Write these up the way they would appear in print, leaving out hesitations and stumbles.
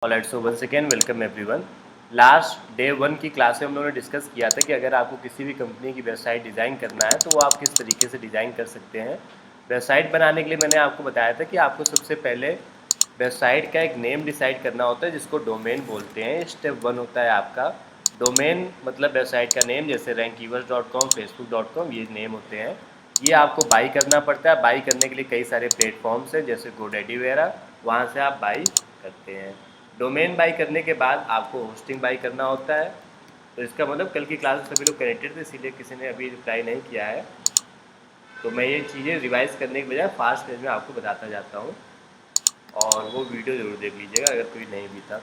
Alright, so once again welcome everyone. Last day one की class में हम लोगों ने डिस्कस किया था कि अगर आपको किसी भी कंपनी की वेबसाइट डिज़ाइन करना है तो वो आप किस तरीके से डिज़ाइन कर सकते हैं। वेबसाइट बनाने के लिए मैंने आपको बताया था कि आपको सबसे पहले वेबसाइट का एक नेम डिसाइड करना होता है जिसको डोमेन बोलते हैं। स्टेप वन होता है आपका डोमेन, मतलब वेबसाइट का नेम, जैसे rankiverse.com, facebook.com, ये नेम होते हैं। ये आपको बाई करना पड़ता है। बाई करने के लिए कई सारे प्लेटफॉर्म्स हैं जैसे GoDaddy वगैरह, वहाँ से आप बाई करते हैं। डोमेन बाई करने के बाद आपको होस्टिंग बाई करना होता है। तो इसका मतलब कल की क्लास में सभी लोग कनेक्टेड थे, इसीलिए किसी ने अभी रिप्लाई नहीं किया है। तो मैं ये चीज़ें रिवाइज़ करने के बजाय फास्ट पेज में आपको बताता जाता हूँ, और वो वीडियो ज़रूर देख लीजिएगा अगर कोई नहीं भी था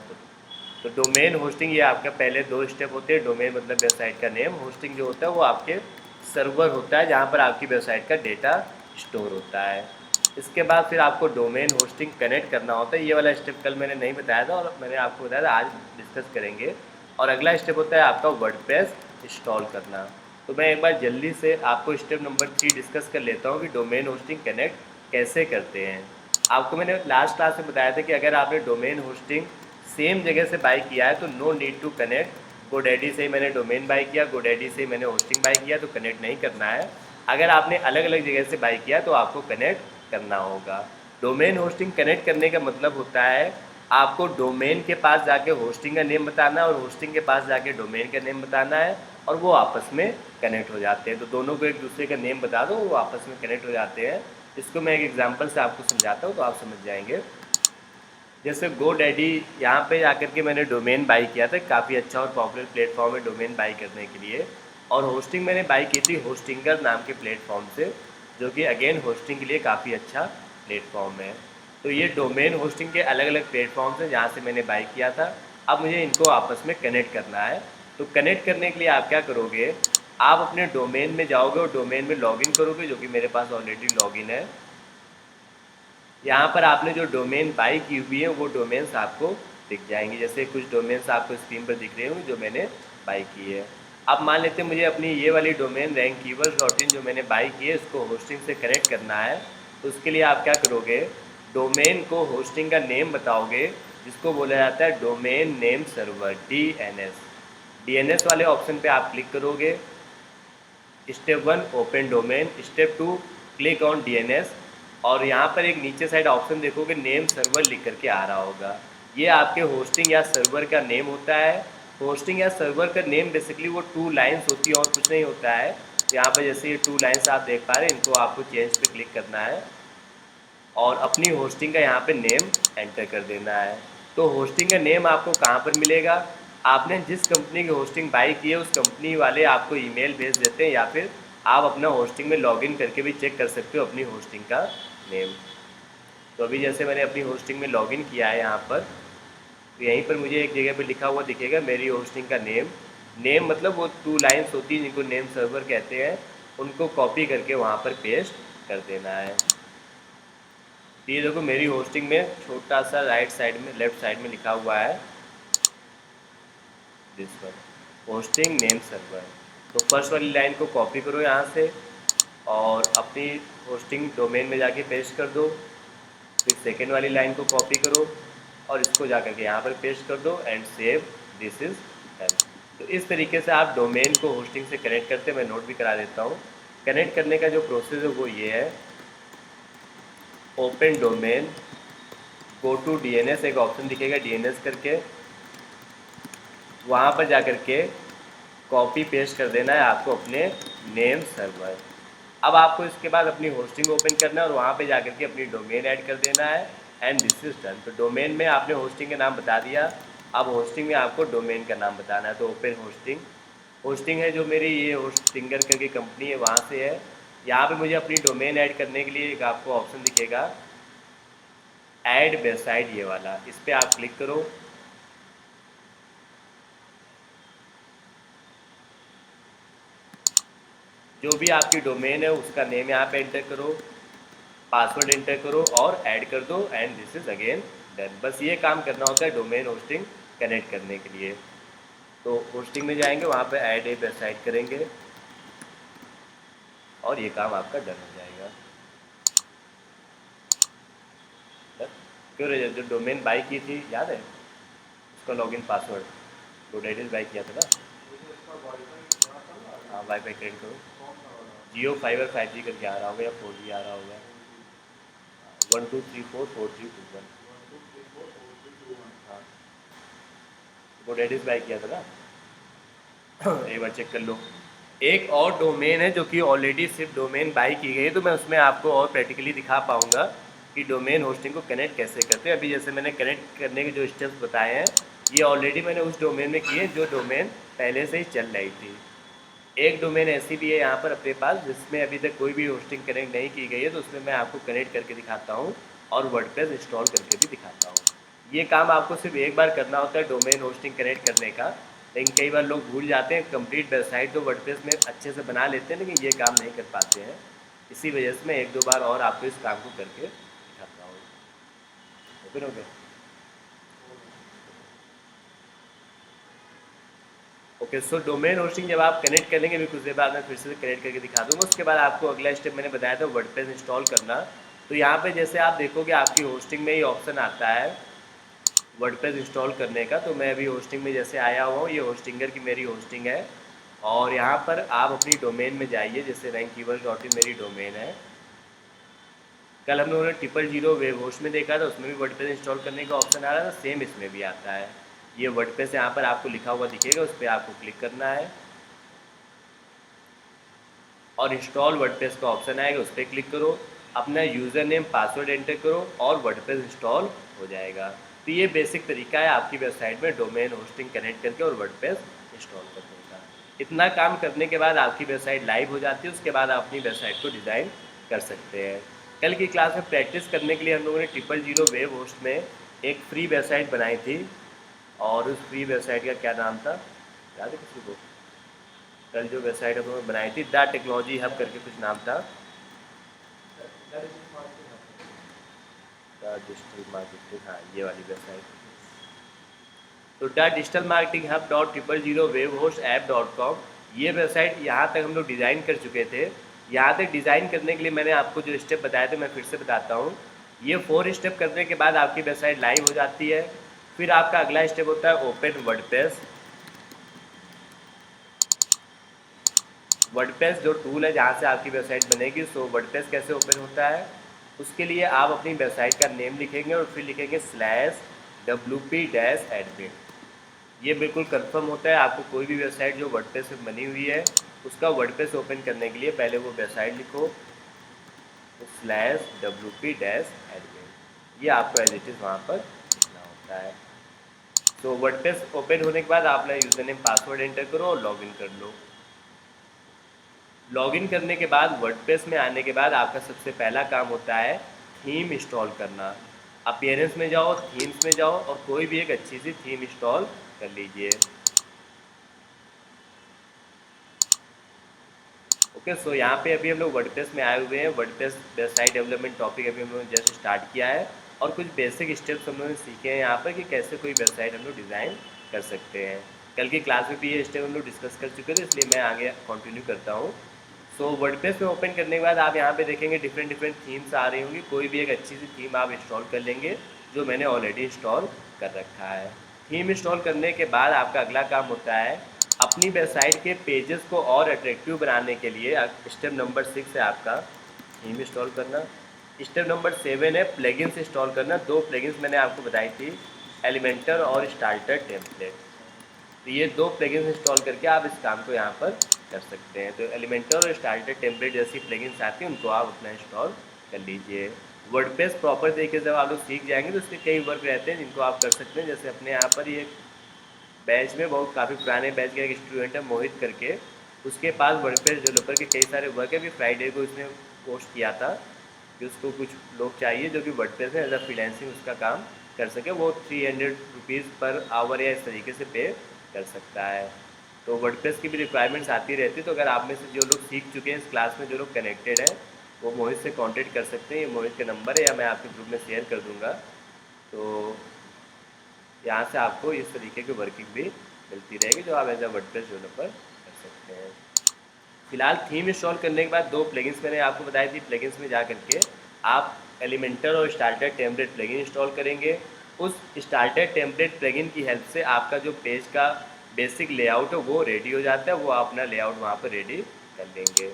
तो डोमेन होस्टिंग, ये आपका पहले दो स्टेप होते हैं। डोमेन मतलब वेबसाइट का नेम, होस्टिंग जो होता है वो आपके सर्वर होता है जहाँ पर आपकी वेबसाइट का डेटा स्टोर होता है। इसके बाद फिर आपको डोमेन होस्टिंग कनेक्ट करना होता है। ये वाला स्टेप कल मैंने नहीं बताया था और मैंने आपको बताया था, आज डिस्कस करेंगे। और अगला स्टेप होता है आपका वर्डप्रेस इंस्टॉल करना। तो मैं एक बार जल्दी से आपको स्टेप नंबर 3 डिस्कस कर लेता हूँ कि डोमेन होस्टिंग कनेक्ट कैसे करते हैं। आपको मैंने लास्ट क्लास में बताया था कि अगर आपने डोमेन होस्टिंग सेम जगह से बाई किया है तो no need to connect. GoDaddy से ही मैंने डोमेन बाई किया, GoDaddy से ही मैंने होस्टिंग बाई किया, तो कनेक्ट नहीं करना है। अगर आपने अलग अलग जगह से बाई किया तो आपको कनेक्ट करना होगा। डोमेन होस्टिंग कनेक्ट करने का मतलब होता है आपको डोमेन के पास जाके होस्टिंग का नेम बताना है और होस्टिंग के पास जाके डोमेन का नेम बताना है, और वो आपस में कनेक्ट हो जाते हैं। तो दोनों को एक दूसरे का नेम बता दो, वो आपस में कनेक्ट हो जाते हैं। इसको मैं एक एग्जांपल से आपको समझाता हूँ तो आप समझ जाएंगे। जैसे GoDaddy, यहाँ पे जाकर के मैंने डोमेन बाई किया था। काफ़ी अच्छा और पॉपुलर प्लेटफॉर्म है डोमेन बाई करने के लिए। और होस्टिंग मैंने बाई की थी होस्टिंगर नाम के प्लेटफॉर्म से, जो कि अगेन होस्टिंग के लिए काफ़ी अच्छा प्लेटफॉर्म है। तो ये डोमेन होस्टिंग के अलग अलग प्लेटफॉर्म्स हैं जहाँ से मैंने बाई किया था। अब मुझे इनको आपस में कनेक्ट करना है। तो कनेक्ट करने के लिए आप क्या करोगे, आप अपने डोमेन में जाओगे और डोमेन में लॉगिन करोगे, जो कि मेरे पास ऑलरेडी लॉगिन है। यहाँ पर आपने जो डोमेन बाई की हुई है वो डोमेन्स आपको दिख जाएंगे। जैसे कुछ डोमेन्स आपको स्क्रीन पर दिख रहे होंगे जो मैंने बाई की है। अब मान लेते हैं मुझे अपनी ये वाली डोमेन rankiverse.in जो मैंने बाई की है इसको होस्टिंग से कनेक्ट करना है। तो उसके लिए आप क्या करोगे, डोमेन को होस्टिंग का नेम बताओगे जिसको बोला जाता है domain name server, DNS। DNS वाले ऑप्शन पे आप क्लिक करोगे। Step one open domain, step two click on DNS, और यहाँ पर एक नीचे साइड ऑप्शन देखोगे नेम सर्वर लिख करके आ रहा होगा। ये आपके होस्टिंग या सर्वर का नेम होता है। होस्टिंग या सर्वर का नेम बेसिकली वो 2 लाइन्स होती है और कुछ नहीं होता है। यहाँ पर जैसे ये 2 लाइन्स आप देख पा रहे हैं, इनको आपको चेंज पे क्लिक करना है और अपनी होस्टिंग का यहाँ पे नेम एंटर कर देना है। तो होस्टिंग का नेम आपको कहाँ पर मिलेगा, आपने जिस कंपनी की होस्टिंग बाई की है उस कंपनी वाले आपको ईमेल भेज देते हैं, या फिर आप अपना होस्टिंग में लॉगिन करके भी चेक कर सकते हो अपनी होस्टिंग का नेम। तो अभी जैसे मैंने अपनी होस्टिंग में लॉगिन किया है यहाँ पर, तो यहीं पर मुझे एक जगह पर लिखा हुआ दिखेगा मेरी होस्टिंग का नेम। नेम मतलब वो 2 लाइन्स होती हैं जिनको नेम सर्वर कहते हैं, उनको कॉपी करके वहाँ पर पेस्ट कर देना है। ये देखो मेरी होस्टिंग में छोटा सा राइट साइड में, लेफ्ट साइड में लिखा हुआ है this one, hosting name server. तो फर्स्ट वाली लाइन को कॉपी करो यहाँ से और अपनी होस्टिंग डोमेन में जाके पेस्ट कर दो। फिर सेकेंड वाली लाइन को कॉपी करो और इसको जा करके यहाँ पर पेस्ट कर दो and save, this is done. तो इस तरीके से आप डोमेन को होस्टिंग से कनेक्ट करते हैं। मैं नोट भी करा देता हूँ। कनेक्ट करने का जो प्रोसेस है वो ये है, open domain, go to DNS, एक ऑप्शन दिखेगा DNS करके, वहाँ पर जा कर के कॉपी पेस्ट कर देना है आपको अपने नेम सर्वर। अब आपको इसके बाद अपनी होस्टिंग ओपन करना है और वहाँ पे जा कर के अपनी डोमेन ऐड कर देना है एंड दिस इज डन। तो डोमेन में आपने होस्टिंग का नाम बता दिया, अब होस्टिंग में आपको डोमेन का नाम बताना है। तो ओपन होस्टिंग, होस्टिंग है जो मेरी ये होस्टिंगर करके कंपनी है वहाँ से है। यहाँ पे मुझे अपनी डोमेन ऐड करने के लिए एक आपको ऑप्शन दिखेगा ऐड वेबसाइट, ये वाला, इस पर आप क्लिक करो। जो भी आपकी डोमेन है उसका नेम यहाँ पे एंटर करो, पासवर्ड एंटर करो और ऐड कर दो and this is again done. बस ये काम करना होता है डोमेन होस्टिंग कनेक्ट करने के लिए। तो होस्टिंग में जाएंगे, वहाँ पे ऐड ए वेबसाइट करेंगे और ये काम आपका डन हो जाएगा। फिर जो डोमेन बाई की थी याद है, उसका लॉगिन पासवर्ड GoDaddy बाई किया था ना। हाँ वाईफाई कनेक्ट करो, जियो फाइबर 5G करके आ रहा होगा या 4G आ रहा होगा। 12344321। हाँ GoDaddy बाई किया था ना। एक बार चेक कर लो। एक और डोमेन है जो कि ऑलरेडी सिर्फ डोमेन बाई की गई है, तो मैं उसमें आपको और प्रैक्टिकली दिखा पाऊँगा कि डोमेन होस्टिंग को कनेक्ट कैसे करते हैं। अभी जैसे मैंने कनेक्ट करने के जो स्टेप्स बताए हैं, ये ऑलरेडी मैंने उस डोमेन में किए जो डोमेन पहले से ही चल रही थी। एक डोमेन ऐसी भी है यहाँ पर अपने पास जिसमें अभी तक कोई भी होस्टिंग कनेक्ट नहीं की गई है, तो उसमें मैं आपको कनेक्ट करके दिखाता हूँ और वर्डप्रेस इंस्टॉल करके भी दिखाता हूँ। ये काम आपको सिर्फ एक बार करना होता है डोमेन होस्टिंग कनेक्ट करने का, लेकिन कई बार लोग भूल जाते हैं। कंप्लीट वेबसाइट तो वर्डप्रेस में अच्छे से बना लेते हैं, लेकिन ये काम नहीं कर पाते हैं। इसी वजह से मैं एक दो बार और आपको इस काम को करके दिखाता हूँ। ओके हो गया। ओके सो डोमेन होस्टिंग जब आप कनेक्ट कर लेंगे, अभी कुछ देर बाद मैं फिर से कनेक्ट करके दिखा दूंगा। उसके बाद आपको अगला स्टेप मैंने बताया था वर्डप्रेस इंस्टॉल करना। तो यहाँ पे जैसे आप देखोगे आपकी होस्टिंग में ही ऑप्शन आता है वर्डप्रेस इंस्टॉल करने का। तो मैं अभी होस्टिंग में जैसे आया हुआ हूँ, ये होस्टिंगर की मेरी होस्टिंग है और यहाँ पर आप अपनी डोमेन में जाइए। जैसे rankkeyword.in मेरी डोमेन है। कल हम लोगों ने 000 वेब होस्ट में देखा था, उसमें भी वर्डप्रेस इंस्टॉल करने का ऑप्शन आ रहा था, सेम इसमें भी आता है। ये वर्डप्रेस यहाँ पर आपको लिखा हुआ दिखेगा, उस पर आपको क्लिक करना है और इंस्टॉल वर्डप्रेस का ऑप्शन आएगा, उस पर क्लिक करो, अपना यूज़र नेम पासवर्ड एंटर करो और वर्डप्रेस इंस्टॉल हो जाएगा। तो ये बेसिक तरीका है आपकी वेबसाइट में डोमेन होस्टिंग कनेक्ट करके और वर्डप्रेस इंस्टॉल करने का। इतना काम करने के बाद आपकी वेबसाइट लाइव हो जाती है। उसके बाद आप अपनी वेबसाइट को डिज़ाइन कर सकते हैं। कल की क्लास में प्रैक्टिस करने के लिए हम लोगों ने 000 वेब होस्ट में एक फ्री वेबसाइट बनाई थी और उस फ्री वेबसाइट का क्या नाम था याद है किसी को? कल जो वेबसाइट हम लोगों ने बनाई थी द टेक्नोलॉजी हब करके कुछ नाम था। द डिजिटल मार्केटिंग, हाँ ये वाली वेबसाइट। तो the digital marketing hub .000 web host ऐप.com, ये वेबसाइट यहाँ तक हम लोग डिज़ाइन कर चुके थे। यहाँ तक डिज़ाइन करने के लिए मैंने आपको जो स्टेप बताए थे मैं फिर से बताता हूँ। ये 4 स्टेप करने के बाद आपकी वेबसाइट लाइव हो जाती है। फिर आपका अगला स्टेप होता है ओपन वर्डप्रेस। वर्डप्रेस जो टूल है जहाँ से आपकी वेबसाइट बनेगी। सो वर्डप्रेस कैसे ओपन होता है, उसके लिए आप अपनी वेबसाइट का नेम लिखेंगे और फिर लिखेंगे /wp-admin। ये बिल्कुल कंफर्म होता है आपको कोई भी वेबसाइट जो वर्डप्रेस में बनी हुई है उसका वर्डप्रेस ओपन करने के लिए पहले वो वेबसाइट लिखो /wp-admin। ये आपको एज इट इज़ वहाँ पर लिखना होता है। तो वर्डप्रेस ओपन होने के बाद आप अपना यूज़र नेम पासवर्ड एंटर करो और लॉगिन कर लो। लॉगिन करने के बाद वर्डप्रेस में आने के बाद आपका सबसे पहला काम होता है थीम इंस्टॉल करना। अपीयरेंस में जाओ, थीम्स में जाओ और कोई भी एक अच्छी सी थीम इंस्टॉल कर लीजिए। ओके सो यहाँ पे अभी हम लोग वर्डप्रेस में आए हुए हैं। वर्डप्रेस वेबसाइट डेवलपमेंट टॉपिक अभी हम लोगों ने जस्ट स्टार्ट किया है और कुछ बेसिक स्टेप्स हम लोगों ने सीखे हैं यहाँ पर कि कैसे कोई वेबसाइट हम लोग डिज़ाइन कर सकते हैं। कल की क्लास में भी ये स्टेप हम लोग डिस्कस कर चुके थे, इसलिए मैं आगे कंटिन्यू करता हूँ। सो वर्डप्रेस में ओपन करने के बाद आप यहाँ पे देखेंगे डिफरेंट थीम्स आ रही होंगी। कोई भी एक अच्छी सी थीम आप इंस्टॉल कर लेंगे, जो मैंने ऑलरेडी इंस्टॉल कर रखा है। थीम इंस्टॉल करने के बाद आपका अगला काम होता है अपनी वेबसाइट के पेजेस को और अट्रैक्टिव बनाने के लिए स्टेप नंबर 6 है आपका थीम इंस्टॉल करना। स्टेप नंबर 7 है प्लगइन्स इंस्टॉल करना। 2 प्लगइन्स मैंने आपको बताई थी, एलिमेंटर और स्टार्टर टेम्पलेट। तो ये 2 प्लगइन्स इंस्टॉल करके आप इस काम को यहाँ पर कर सकते हैं। तो एलिमेंटर और स्टार्टर टेम्पलेट जैसी प्लगइन्स आती हैं उनको आप अपना इंस्टॉल कर लीजिए। वर्डप्रेस प्रॉपर तरीके से जब आप लोग सीख जाएंगे तो उसके कई वर्क रहते हैं जिनको आप कर सकते हैं। जैसे अपने यहाँ पर ये बैच में बहुत काफ़ी पुराने बैच का एक स्टूडेंट है मोहित करके, उसके पास वर्डप्रेस डेवलपर के कई सारे वर्क है। अभी फ्राइडे को उसने पोस्ट किया था कि उसको कुछ लोग चाहिए जो कि वर्डप्रेस में एज अ फ्रीलांसिंग उसका काम कर सके। वो 300 रुपीज़ पर आवर या इस तरीके से पे कर सकता है। तो वर्डप्रेस की भी रिक्वायरमेंट्स आती रहती है। तो अगर आप में से जो लोग सीख चुके हैं इस क्लास में, जो लोग कनेक्टेड हैं, वो मोहित से कांटेक्ट कर सकते हैं। ये मोहित का नंबर है या मैं आपके ग्रुप में शेयर कर दूंगा। तो यहाँ से आपको इस तरीके की वर्किंग भी मिलती रहेगी जो आप एज अ वर्डप्रेस डेवलपर कर सकते हैं। फिलहाल थीम इंस्टॉल करने के बाद 2 प्लगइन्स मैंने आपको बताई थी। प्लगइन्स में जा करके आप एलिमेंटर और स्टार्टर टेम्पलेट प्लगइन इंस्टॉल करेंगे। उस स्टार्टर टेम्पलेट प्लगइन की हेल्प से आपका जो पेज का बेसिक लेआउट है वो रेडी हो जाता है, वो आप अपना लेआउट वहाँ पर रेडी कर लेंगे।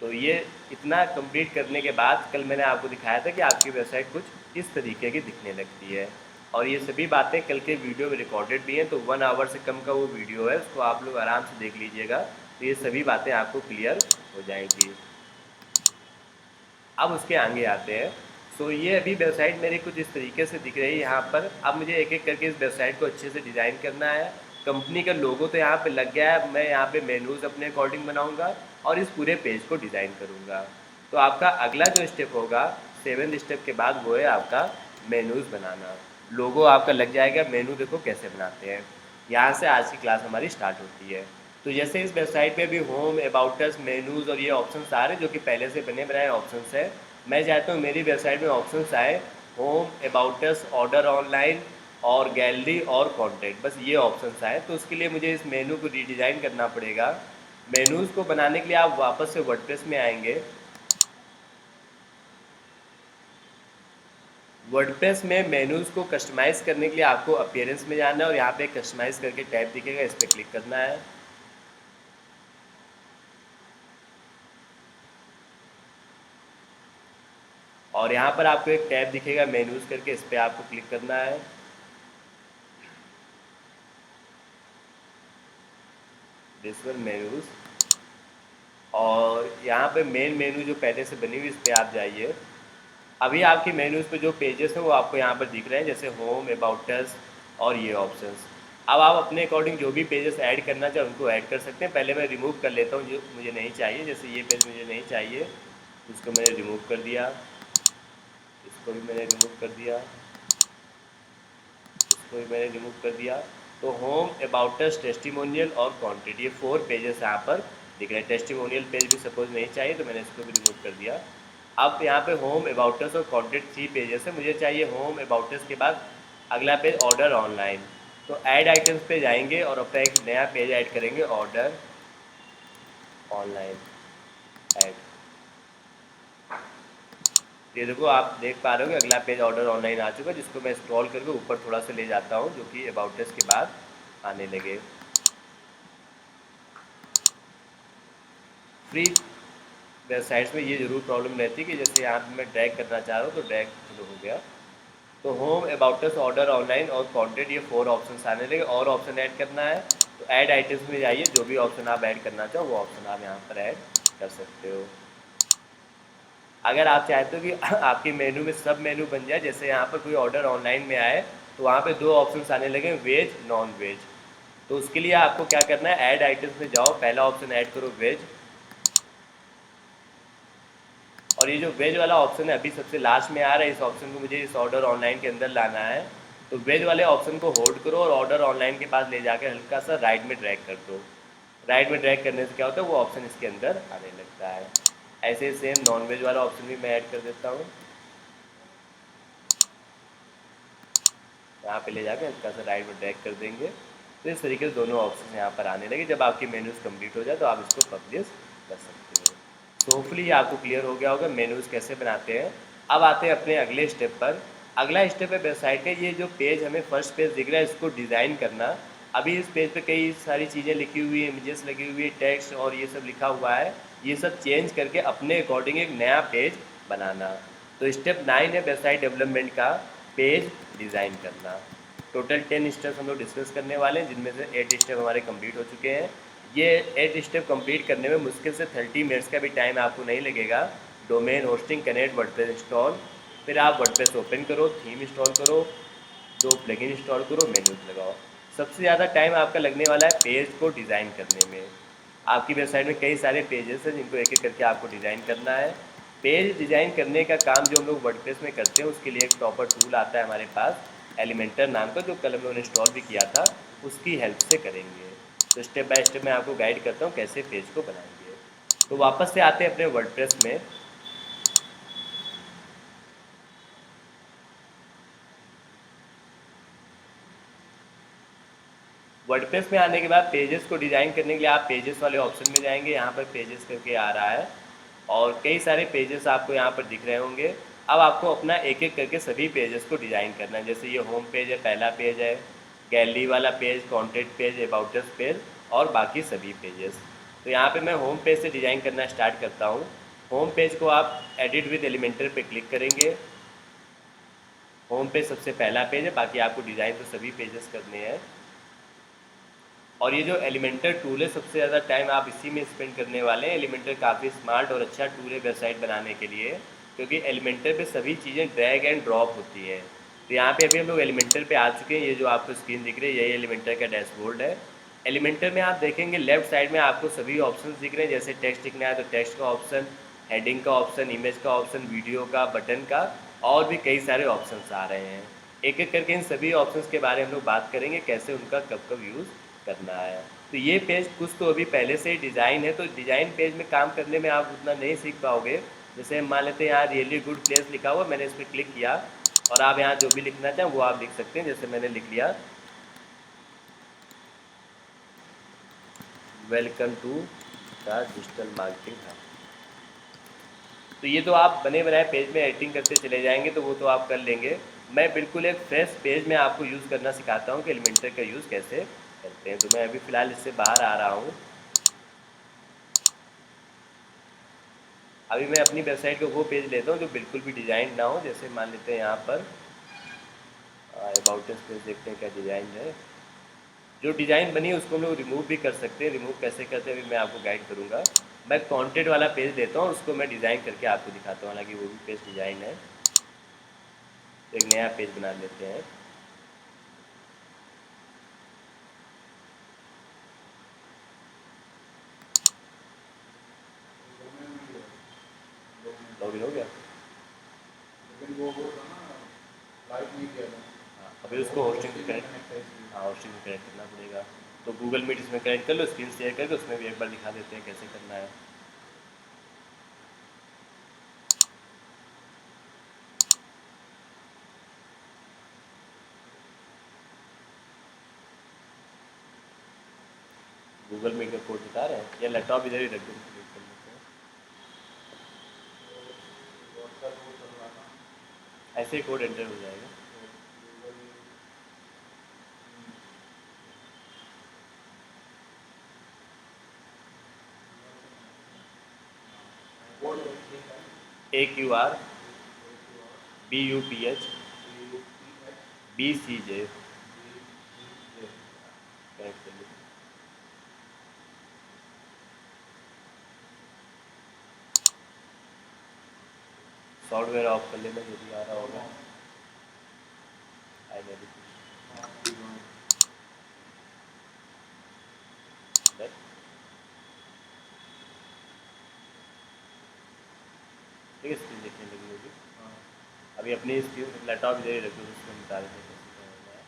तो ये इतना कंप्लीट करने के बाद कल मैंने आपको दिखाया था कि आपकी वेबसाइट कुछ इस तरीके की दिखने लगती है, और ये सभी बातें कल के वीडियो में रिकॉर्डेड भी हैं, तो 1 आवर से कम का वो वीडियो है, उसको आप लोग आराम से देख लीजिएगा, तो ये सभी बातें आपको क्लियर हो जाएंगी। अब उसके आगे आते हैं। सो ये अभी वेबसाइट मेरी कुछ इस तरीके से दिख रही है यहाँ पर। अब मुझे एक एक करके इस वेबसाइट को अच्छे से डिज़ाइन करना है। कंपनी का लोगो तो यहाँ पे लग गया है, मैं यहाँ पे मेनूज़ अपने अकॉर्डिंग बनाऊँगा और इस पूरे पेज को डिज़ाइन करूँगा। तो आपका अगला जो स्टेप होगा 7th स्टेप के बाद, वो है आपका मेनूज़ बनाना। लोगो आपका लग जाएगा, मेनू देखो कैसे बनाते हैं। यहाँ से आज की क्लास हमारी स्टार्ट होती है। तो जैसे इस वेबसाइट पे भी होम, अबाउट अस, मेनूज़ और ये ऑप्शंस आ रहे हैं जो कि पहले से बने बनाए ऑप्शंस है। मैं चाहता हूँ मेरी वेबसाइट में ऑप्शंस आए home, about us, order online और गैलरी और कॉन्टैक्ट, बस ये ऑप्शंस आए। तो उसके लिए मुझे इस मेनू को रीडिज़ाइन करना पड़ेगा। मेनूज़ को बनाने के लिए आप वापस से वर्डप्रेस में आएंगे। वर्डप्रेस में मेनूज़ को कस्टमाइज़ करने के लिए आपको अपीयरेंस में जाना है और यहाँ पे कस्टमाइज़ करके टैब दिखेगा, इस पर क्लिक करना है। और यहाँ पर आपको एक टैब दिखेगा मेनूज़ करके, इस पर आपको क्लिक करना है। दिस वन मेनूज़, और यहाँ पे मेन मेनू जो पहले से बनी हुई, इस पर आप जाइए। अभी आपकी मेन्यूज़ पे जो पेजेस हैं वो आपको यहाँ पर दिख रहे हैं, जैसे होम, अबाउट अस और ये ऑप्शंस। अब आप अपने अकॉर्डिंग जो भी पेजेस ऐड करना चाहें उनको ऐड कर सकते हैं। पहले मैं रिमूव कर लेता हूँ जो मुझे नहीं चाहिए, जैसे ये पेज मुझे नहीं चाहिए, इसको मैंने रिमूव कर दिया, इसको भी मैंने रिमूव कर दिया, इसको भी मैंने रिमूव कर दिया। तो होम, अबाउट अस, टेस्टिमोनियल और कॉन्टेंट, ये 4 पेजेस यहाँ पर दिख रहे हैं। टेस्टिमोनियल पेज भी सपोज नहीं चाहिए तो मैंने इसको भी रिमूव कर दिया। अब यहाँ पे होम, अबाउट अस और कॉन्टेंट 3 पेजेस है, मुझे चाहिए होम, अबाउट अस के बाद अगला पेज ऑर्डर ऑनलाइन। तो ऐड आइटम्स पे जाएंगे और अपना एक नया पेज ऐड करेंगे, ऑर्डर ऑनलाइन ऐड। ये देखो आप देख पा रहे हो कि अगला पेज ऑर्डर ऑनलाइन आ चुका है, जिसको मैं स्क्रॉल करके ऊपर थोड़ा सा ले जाता हूँ, जो कि अबाउट अस के बाद आने लगे। फ्री वेबसाइट्स में ये ज़रूर प्रॉब्लम रहती है कि जैसे यहाँ पे मैं ड्रैग करना चाह रहा हूँ तो ड्रैग शुरू हो गया। तो home, about us, order online और कंटेंट, ये 4 ऑप्शन आने लगे। और ऑप्शन ऐड करना है तो ऐड आइटम्स में जाइए, जो भी ऑप्शन आप ऐड करना चाहो वो ऑप्शन आप यहाँ पर ऐड कर सकते हो। अगर आप चाहते हो कि आपके मेनू में सब मेनू बन जाए, जैसे यहाँ पर कोई ऑर्डर ऑनलाइन में आए तो वहाँ पे 2 ऑप्शन आने लगे, वेज, नॉन वेज। तो उसके लिए आपको क्या करना है, ऐड आइटम्स में जाओ, पहला ऑप्शन ऐड करो वेज, और ये जो वेज वाला ऑप्शन है अभी सबसे लास्ट में आ रहा है, इस ऑप्शन को मुझे इस ऑर्डर ऑनलाइन के अंदर लाना है। तो वेज वाले ऑप्शन को होल्ड करो और ऑर्डर ऑनलाइन के पास ले जाकर हल्का सा राइट में ड्रैग कर दो। राइट में ड्रैग करने से क्या होता है, वो ऑप्शन इसके अंदर आने लगता है। ऐसे ही सेम नॉन वेज वाला ऑप्शन भी मैं ऐड कर देता हूँ, यहाँ पे ले जाकर हल्का सा राइट में ड्रैग कर देंगे। तो इस तरीके से दोनों ऑप्शन यहाँ पर आने लगे। जब आपकी मेन्यूज़ कंप्लीट हो जाए तो आप इसको पब्लिश कर सकते हो। तो होपफुली आपको क्लियर हो गया होगा मेन्यूज़ कैसे बनाते हैं। अब आते हैं अपने अगले स्टेप पर। अगला स्टेप है वेबसाइट का, ये जो पेज हमें फर्स्ट पेज दिख रहा है इसको डिज़ाइन करना। अभी इस पेज पे कई सारी चीज़ें लिखी हुई हैं, इमेजेस लगी हुई है, टेक्स्ट और ये सब लिखा हुआ है, ये सब चेंज करके अपने अकॉर्डिंग एक नया पेज बनाना। तो स्टेप 9 है वेबसाइट डेवलपमेंट का, पेज डिज़ाइन करना। टोटल 10 स्टेप्स हम लोग डिस्कस करने वाले हैं, जिनमें से 8 स्टेप हमारे कंप्लीट हो चुके हैं। ये 8 स्टेप कंप्लीट करने में मुश्किल से 30 मिनट्स का भी टाइम आपको नहीं लगेगा। Domain hosting, connect, WordPress install, फिर आप वर्डप्रेस ओपन करो, थीम इंस्टॉल करो, दो प्लगइन इंस्टॉल करो, मेन्यूज लगाओ। सबसे ज़्यादा टाइम आपका लगने वाला है पेज को डिज़ाइन करने में। आपकी वेबसाइट में कई सारे पेजेस हैं जिनको एक एक करके आपको डिज़ाइन करना है। पेज डिज़ाइन करने का काम जो हम लोग वर्डप्रेस में करते हैं उसके लिए एक प्रॉपर टूल आता है हमारे पास, एलिमेंटर नाम का, जो कल हम लोगों ने इंस्टॉल भी किया था, उसकी हेल्प से करेंगे। तो स्टेप बाय स्टेप मैं आपको गाइड करता हूँ कैसे पेज को बनाएंगे। तो वापस से आते हैं अपने वर्डप्रेस में। वर्डप्रेस में आने के बाद पेजेस को डिज़ाइन करने के लिए आप पेजेस वाले ऑप्शन में जाएंगे, यहाँ पर पेजेस करके आ रहा है और कई सारे पेजेस आपको यहाँ पर दिख रहे होंगे। अब आपको अपना एक एक करके सभी पेजेस को डिज़ाइन करना है। जैसे ये होम पेज है, पहला पेज है, गैलरी वाला page, contact page, about us page और बाकी सभी पेजेस। तो यहाँ पे मैं होम पेज से डिज़ाइन करना स्टार्ट करता हूँ। होम पेज को आप एडिट विद एलिमेंटर पे क्लिक करेंगे। होम पेज सबसे पहला पेज है, बाकी आपको डिज़ाइन तो सभी पेजेस करने हैं। और ये जो एलिमेंटर टूल है, सबसे ज़्यादा टाइम आप इसी में स्पेंड करने वाले हैं। एलिमेंटर काफ़ी स्मार्ट और अच्छा टूल है वेबसाइट बनाने के लिए, क्योंकि एलिमेंटर पे सभी चीज़ें ड्रैग एंड ड्रॉप होती हैं। तो यहाँ पे अभी हम लोग एलिमेंटर पे आ चुके हैं। ये जो आपको स्क्रीन दिख रही है, यही एलिमेंटर का डैशबोर्ड है। एलिमेंटर में आप देखेंगे लेफ्ट साइड में आपको सभी ऑप्शन दिख रहे हैं। जैसे टेक्स्ट लिखना है तो टेक्स्ट का ऑप्शन, हेडिंग का ऑप्शन, इमेज का ऑप्शन, वीडियो का, बटन का, और भी कई सारे ऑप्शंस आ रहे हैं। एक एक करके इन सभी ऑप्शंस के बारे में हम लोग बात करेंगे, कैसे उनका कब कब यूज़ करना है। तो ये पेज कुछ तो अभी पहले से ही डिज़ाइन है, तो डिज़ाइन पेज में काम करने में आप उतना नहीं सीख पाओगे। जैसे हम मान लेते हैं यहाँ रियली गुड प्लेस लिखा हुआ, मैंने इस पर क्लिक किया और आप यहाँ जो भी लिखना चाहें वो आप लिख सकते हैं। जैसे मैंने लिख लिया, welcome to the digital marketing hub. तो ये तो आप बने बनाए पेज में एडिटिंग करते चले जाएंगे, तो वो तो आप कर लेंगे। मैं बिल्कुल एक फ्रेश पेज में आपको यूज़ करना सिखाता हूँ कि एलिमेंटर का यूज़ कैसे करते हैं। तो मैं अभी फ़िलहाल इससे बाहर आ रहा हूँ। अभी मैं अपनी वेबसाइट का वो पेज लेता हूँ जो बिल्कुल भी डिज़ाइन ना हो। जैसे मान लेते हैं यहाँ पर अबाउट अस पेज, देखते हैं क्या डिज़ाइन है। जो डिज़ाइन बनी है उसको हम लोग रिमूव भी कर सकते हैं। रिमूव कैसे करते हैं अभी मैं आपको गाइड करूँगा। मैं कंटेंट वाला पेज लेता हूँ, उसको मैं डिज़ाइन करके आपको दिखाता हूँ। हालांकि वो भी पेज डिज़ाइन है। तो एक नया पेज बना लेते हैं। लॉगिन हो गया। हाँ, अभी उसको होस्टिंग से कनेक्ट, हाँ होस्टिंग से कनेक्ट करना पड़ेगा। तो गूगल मीट इसमें कनेक्ट कर लो, स्क्रीन शेयर करके उसमें भी एक बार दिखा देते हैं कैसे करना है। गूगल मीट का कोड बता रहे हैं या लैपटॉप इधर ही रख दो, क्लिक कर लेते हैं। ऐसे ही कोड एंटर हो जाएगा। AQRBUTHBCJ कनेक्ट कर लो। सॉफ्टवेयर ऑफ कर लेना जो भी आ रहा होगा। आएगा भी कुछ। ठीक है, स्क्रीन देखने लगी होगी। अभी अपनी स्क्रीन लैपटॉप इधर ही रख दो, उसमें बता देते हैं कैसे करना है।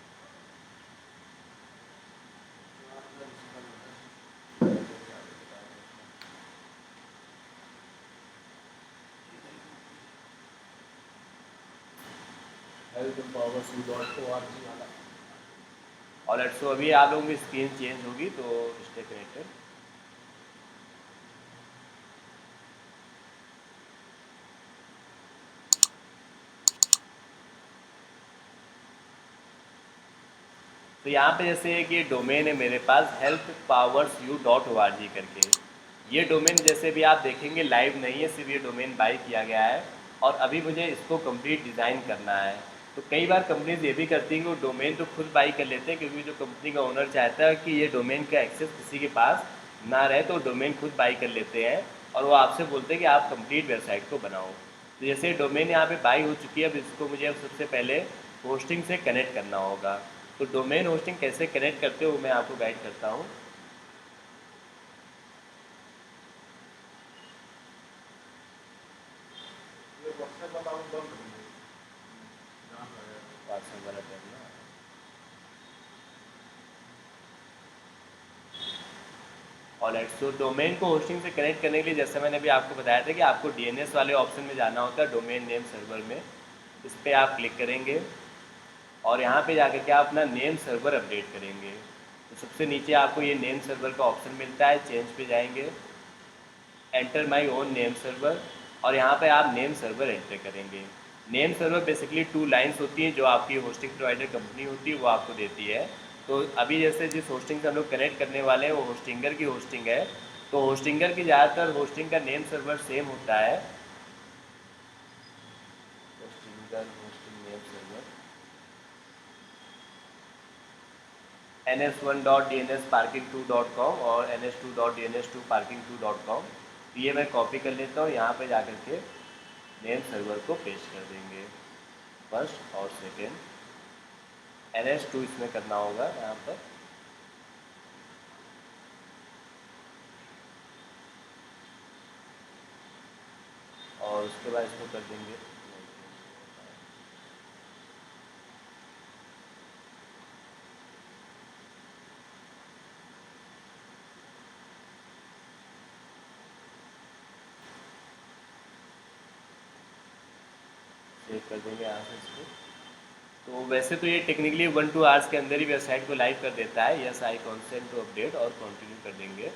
healthempowersU.org वाला। और लेट्स सो अभी आप लोगों की स्क्रीन चेंज होगी तो स्टे कनेक्टेड। तो यहाँ पे जैसे एक ये डोमेन है मेरे पास, healthpowersu.org करके। ये डोमेन जैसे भी आप देखेंगे लाइव नहीं है, सिर्फ ये डोमेन बाई किया गया है और अभी मुझे इसको कंप्लीट डिज़ाइन करना है। तो कई बार कंपनीज ये भी करती हैं कि वो डोमेन तो खुद बाई कर लेते हैं, क्योंकि जो कंपनी का ओनर चाहता है कि ये डोमेन का एक्सेस किसी के पास ना रहे, तो डोमेन खुद बाई कर लेते हैं और वो आपसे बोलते हैं कि आप कंप्लीट वेबसाइट को बनाओ। तो जैसे डोमेन यहाँ पे बाई हो चुकी है, अब इसको मुझे अब सबसे पहले होस्टिंग से कनेक्ट करना होगा। तो डोमेन होस्टिंग कैसे कनेक्ट करते हो मैं आपको गाइड करता हूँ। व्हाट्सएप वाला बंद कर दो। व्हाट्सएप वाला टैब ना, ऑलराइट। सो डोमेन को होस्टिंग से कनेक्ट करने के लिए जैसे मैंने अभी आपको बताया था कि आपको डीएनएस वाले ऑप्शन में जाना होता है, डोमेन नेम सर्वर में। इस पर आप क्लिक करेंगे और यहाँ पे जाकर के आप अपना नेम सर्वर अपडेट करेंगे। तो सबसे नीचे आपको ये नेम सर्वर का ऑप्शन मिलता है, चेंज पे जाएंगे, enter my own name server, और यहाँ पे आप नेम सर्वर एंटर करेंगे। नेम सर्वर बेसिकली 2 लाइंस होती हैं जो आपकी होस्टिंग प्रोवाइडर कंपनी होती है वो आपको देती है। तो अभी जैसे जिस होस्टिंग से हम लोग कनेक्ट करने वाले हैं वो होस्टिंगर की होस्टिंग है। तो होस्टिंगर की ज़्यादातर होस्टिंग का नेम सर्वर सेम होता है। Hostinger hosting name server ns1.dnsparking2.com और ns2.dns2parking2.com। ये मैं कॉपी कर लेता हूँ, यहाँ पे जाकर के नेम सर्वर को पेस्ट कर देंगे फर्स्ट और सेकेंड। ns2 इसमें करना होगा यहाँ पर। और उसके बाद इसको कर देंगे सेव कर देंगे यहाँ से इसको। तो वैसे तो ये टेक्निकली 1-2 आवर्स के अंदर ही वेबसाइट को लाइव कर देता है। Yes I consent to update और कंटिन्यू कर देंगे।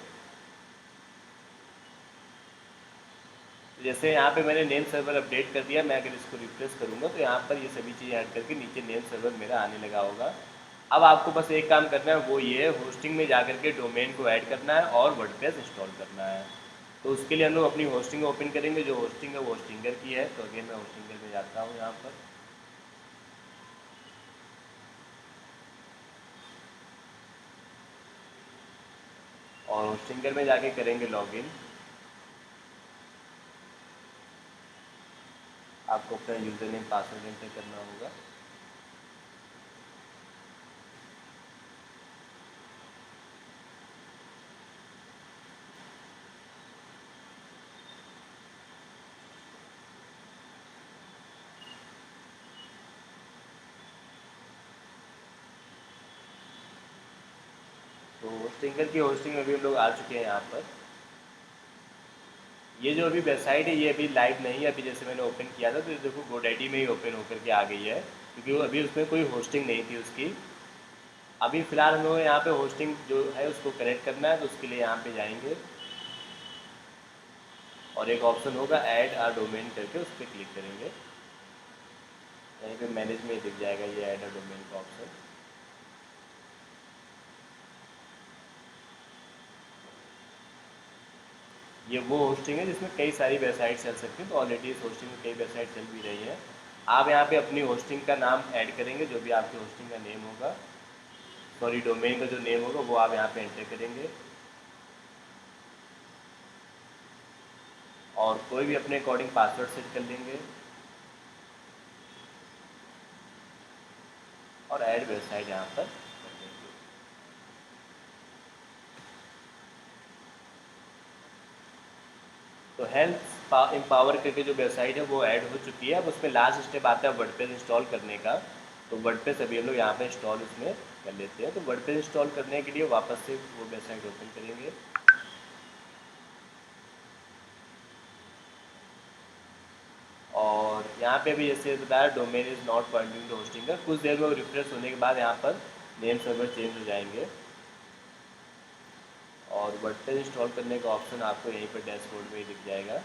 तो जैसे यहाँ पे मैंने नेम सर्वर अपडेट कर दिया, मैं अगर इसको रिफ्रेश करूँगा तो यहाँ पर ये सभी चीज़ें ऐड करके नीचे नेम सर्वर मेरा आने लगा होगा। अब आपको बस एक काम करना है, वो ये है होस्टिंग में जाकर के डोमेन को ऐड करना है और वर्डप्रेस इंस्टॉल करना है। तो उसके लिए हम लोग अपनी होस्टिंग ओपन करेंगे। जो होस्टिंग है वो होस्टिंगर की है। तो अगेन मैं होस्टिंगर में जाता हूँ यहाँ पर। और होस्टिंगर में जाके करेंगे लॉगिन। आपको अपना यूज़र नेम पासवर्ड एंटर करना होगा। तो होस्टिंगर की होस्टिंग में भी हम लोग आ चुके हैं यहाँ पर। ये जो अभी वेबसाइट है ये अभी लाइव नहीं है। अभी जैसे मैंने ओपन किया था तो ये देखो गोडैडी में ही ओपन होकर के आ गई है, क्योंकि वो अभी उसमें कोई होस्टिंग नहीं थी उसकी। अभी फ़िलहाल हम लोग यहाँ पे होस्टिंग जो है उसको कनेक्ट करना है। तो उसके लिए यहाँ पे जाएंगे और एक ऑप्शन होगा ऐड आ डोमेन करके, उस पर क्लिक करेंगे। यहीं पे मैनेज में ही दिख जाएगा ये ऐड आ डोमेन का ऑप्शन। ये वो होस्टिंग है जिसमें कई सारी वेबसाइट चल सकती है। तो ऑलरेडी इस होस्टिंग में कई वेबसाइट चल भी रही है। आप यहाँ पे अपनी होस्टिंग का नाम ऐड करेंगे, जो भी आपकी होस्टिंग का नेम होगा, सॉरी डोमेन का जो नेम होगा वो आप यहाँ पे एंटर करेंगे। और कोई भी अपने अकॉर्डिंग पासवर्ड सेट कर लेंगे और ऐड वेबसाइट यहाँ पर कर देंगे। तो हेल्थ एम्पावर करके जो वेबसाइट है वो ऐड हो चुकी है। अब उसमें लास्ट स्टेप आता है वर्डप्रेस इंस्टॉल करने का। तो वर्डप्रेस अभी हम लोग यहाँ पे इंस्टॉल उसमें कर लेते हैं। तो वर्डप्रेस इंस्टॉल करने के लिए वापस से वो वेबसाइट ओपन करेंगे। और यहाँ पे भी जैसे बताया domain is not pointing to hosting, कुछ देर में वो रिफ्रेश होने के बाद यहाँ पर नेम सर्वर चेंज हो जाएंगे। और वर्डप्रेस इंस्टॉल करने का ऑप्शन आपको यहीं पर डैशबोर्ड में ही दिख जाएगा।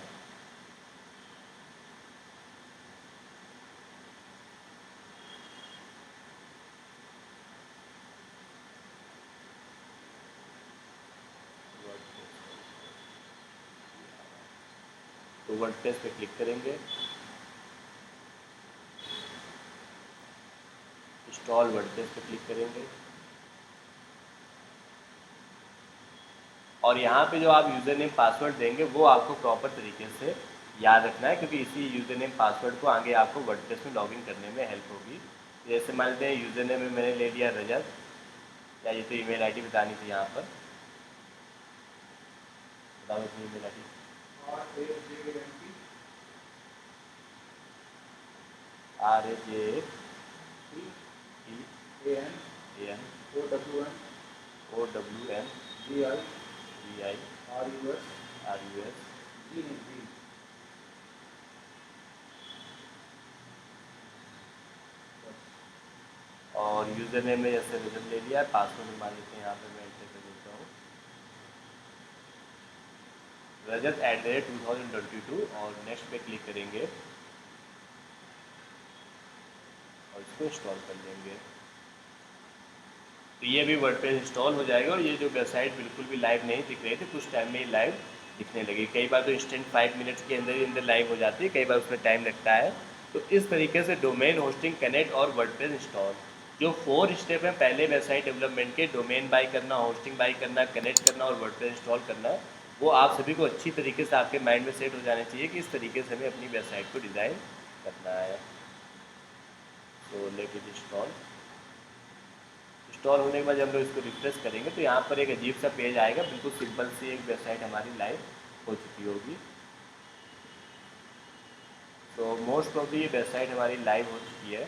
तो वर्डप्रेस पे क्लिक करेंगे, इंस्टॉल वर्डप्रेस पे क्लिक करेंगे। और यहाँ पे जो आप यूज़र नेम पासवर्ड देंगे वो आपको प्रॉपर तरीके से याद रखना है, क्योंकि इसी यूज़र नेम पासवर्ड को आगे आपको वर्डप्रेस में लॉगिन करने में हेल्प होगी। जैसे मान लेते हैं यूज़र नेम में मैंने ले लिया रजत, या ये तो ईमेल आईडी बतानी थी यहाँ पर। बताओ अपनी ईमेल आईडी। RAJEANOWNGIRUS। और यूज़र नेम में जैसे रजत ले लिया है, पासवर्ड में मान लेते हैं यहाँ पर मैं एंटर कर देता हूँ रजत @2022 और नेक्स्ट पे क्लिक करेंगे। और इसको इंस्टॉल कर लेंगे। तो ये भी वर्डप्रेस इंस्टॉल हो जाएगा और ये जो वेबसाइट बिल्कुल भी लाइव नहीं दिख रही थी कुछ टाइम में ही लाइव दिखने लगी। कई बार तो इंस्टेंट 5 मिनट्स के अंदर ही अंदर लाइव हो जाती है, कई बार उसमें टाइम लगता है। तो इस तरीके से डोमेन होस्टिंग, कनेक्ट और वर्डप्रेस इंस्टॉल, जो 4 स्टेप हैं पहले वेबसाइट डेवलपमेंट के, डोमेन बाई करना, होस्टिंग बाई करना, कनेक्ट करना और वर्डप्रेस इंस्टॉल करना, वो आप सभी को अच्छी तरीके से आपके माइंड में सेट हो जाने चाहिए कि इस तरीके से हमें अपनी वेबसाइट को डिज़ाइन करना है। तो लेट इट इंस्टॉल। इंस्टॉल होने के बाद जब हम लोग इसको रिफ्रेश करेंगे तो यहाँ पर एक अजीब सा पेज आएगा, बिल्कुल सिंपल सी एक वेबसाइट हमारी लाइव हो चुकी होगी। तो मोस्ट प्रॉब्ली ये वेबसाइट हमारी लाइव हो चुकी है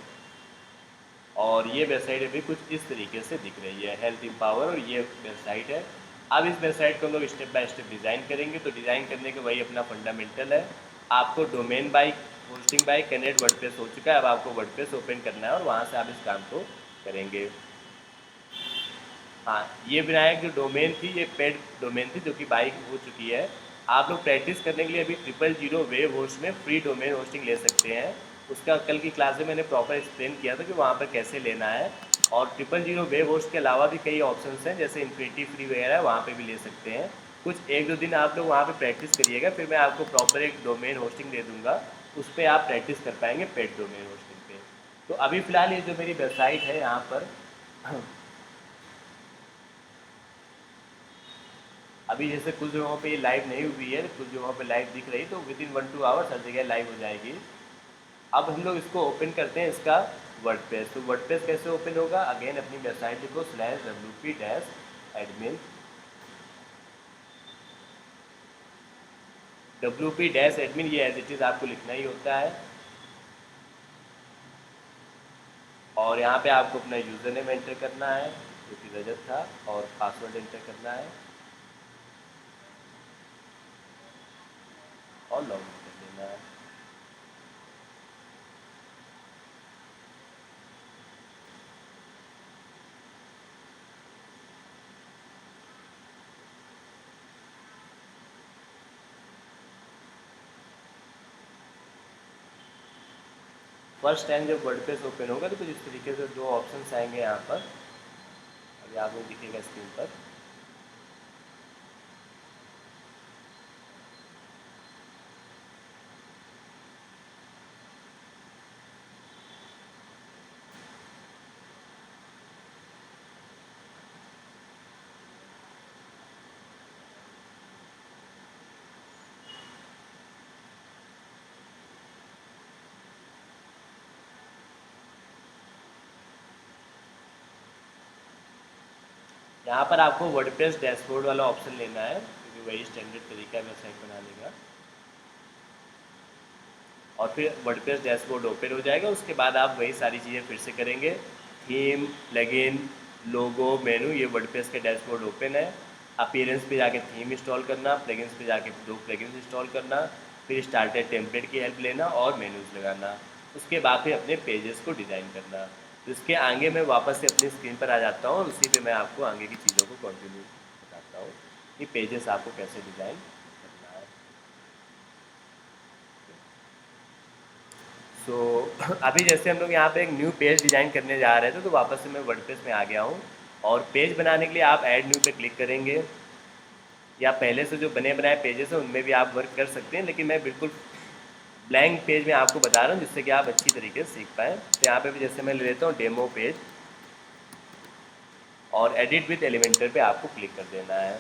और ये वेबसाइट अभी कुछ इस तरीके से दिख रही है, हेल्थ एम्पावर, और ये वेबसाइट है। अब इस वेबसाइट को हम लोग स्टेप बाय स्टेप डिज़ाइन करेंगे। तो डिज़ाइन करने का वही अपना फंडामेंटल है। आपको domain by, hosting by, connect, WordPress हो चुका है। अब आपको वर्डप्रेस ओपन करना है और वहाँ से आप इस काम को करेंगे। हाँ, ये विनायक जो डोमेन थी ये पेड डोमेन थी जो कि बाई हो चुकी है। आप लोग प्रैक्टिस करने के लिए अभी 000 वेब होस्ट में फ्री डोमेन होस्टिंग ले सकते हैं। उसका कल की क्लास में मैंने प्रॉपर एक्सप्लेन किया था कि वहाँ पर कैसे लेना है। और 000 वेब होस्ट के अलावा भी कई ऑप्शंस हैं, जैसे इन्फिनिटी फ्री वगैरह, वहाँ पे भी ले सकते हैं। कुछ 1-2 दिन आप लोग वहाँ पे प्रैक्टिस करिएगा, फिर मैं आपको प्रॉपर एक डोमेन होस्टिंग दे दूँगा, उस पर आप प्रैक्टिस कर पाएंगे पेड डोमेन होस्टिंग पे। तो अभी फ़िलहाल ये जो मेरी वेबसाइट है यहाँ पर अभी जैसे कुछ जगहों पे ये लाइव नहीं हुई है, कुछ जगहों पे लाइव दिख रही, तो विद इन 1-2 आवर्स हर जगह लाइव हो जाएगी। अब हम लोग इसको ओपन करते हैं, इसका वर्डप्रेस। तो वर्डप्रेस कैसे ओपन होगा? अगेन अपनी वेबसाइट लिखो /wp-admin, wp-admin, ये एज इट इज़ आपको लिखना ही होता है। और यहाँ पे आपको अपना यूज़र नेम एंटर करना है जो कि रजत था, और पासवर्ड एंटर करना है और लॉगिन कर देना है। फर्स्ट टाइम जब वर्डप्रेस ओपन होगा तो कुछ इस तरीके से 2 ऑप्शंस आएंगे यहाँ पर, अभी आपको दिखेगा स्क्रीन पर। यहाँ पर आपको वर्डप्रेस डैशबोर्ड वाला ऑप्शन लेना है, क्योंकि वही स्टैंडर्ड तरीका है वेबसाइट बनाने का। और फिर वर्डप्रेस डैशबोर्ड ओपन हो जाएगा। उसके बाद आप वही सारी चीज़ें फिर से करेंगे, थीम, प्लगइन, लोगो, मेनू, ये वर्डप्रेस के डैशबोर्ड ओपन है। अपीयरेंस पे जाके थीम इंस्टॉल करना, प्लगइन्स पे जाके 2 प्लगइन्स इंस्टॉल करना, फिर स्टार्टर टेम्पलेट की हेल्प लेना और मेनूज लगाना। उसके बाद फिर अपने पेजेस को डिज़ाइन करना। तो इसके आगे मैं वापस से अपनी स्क्रीन पर आ जाता हूँ और उसी पे मैं आपको आगे की चीज़ों को कंटिन्यू बताता हूँ कि पेजेस आपको कैसे डिज़ाइन करना है। सो अभी जैसे हम लोग यहाँ पे एक न्यू पेज डिज़ाइन करने जा रहे थे, तो वापस से मैं वर्डप्रेस में आ गया हूँ। और पेज बनाने के लिए आप ऐड न्यू पे क्लिक करेंगे, या पहले से जो बने बनाए पेजेस हैं उनमें भी आप वर्क कर सकते हैं, लेकिन मैं बिल्कुल ब्लैंक पेज में आपको बता रहा हूँ जिससे कि आप अच्छी तरीके से सीख पाएँ। तो यहाँ पे भी जैसे मैं ले लेता हूँ डेमो पेज, और एडिट विथ एलिमेंटर पे आपको क्लिक कर देना है।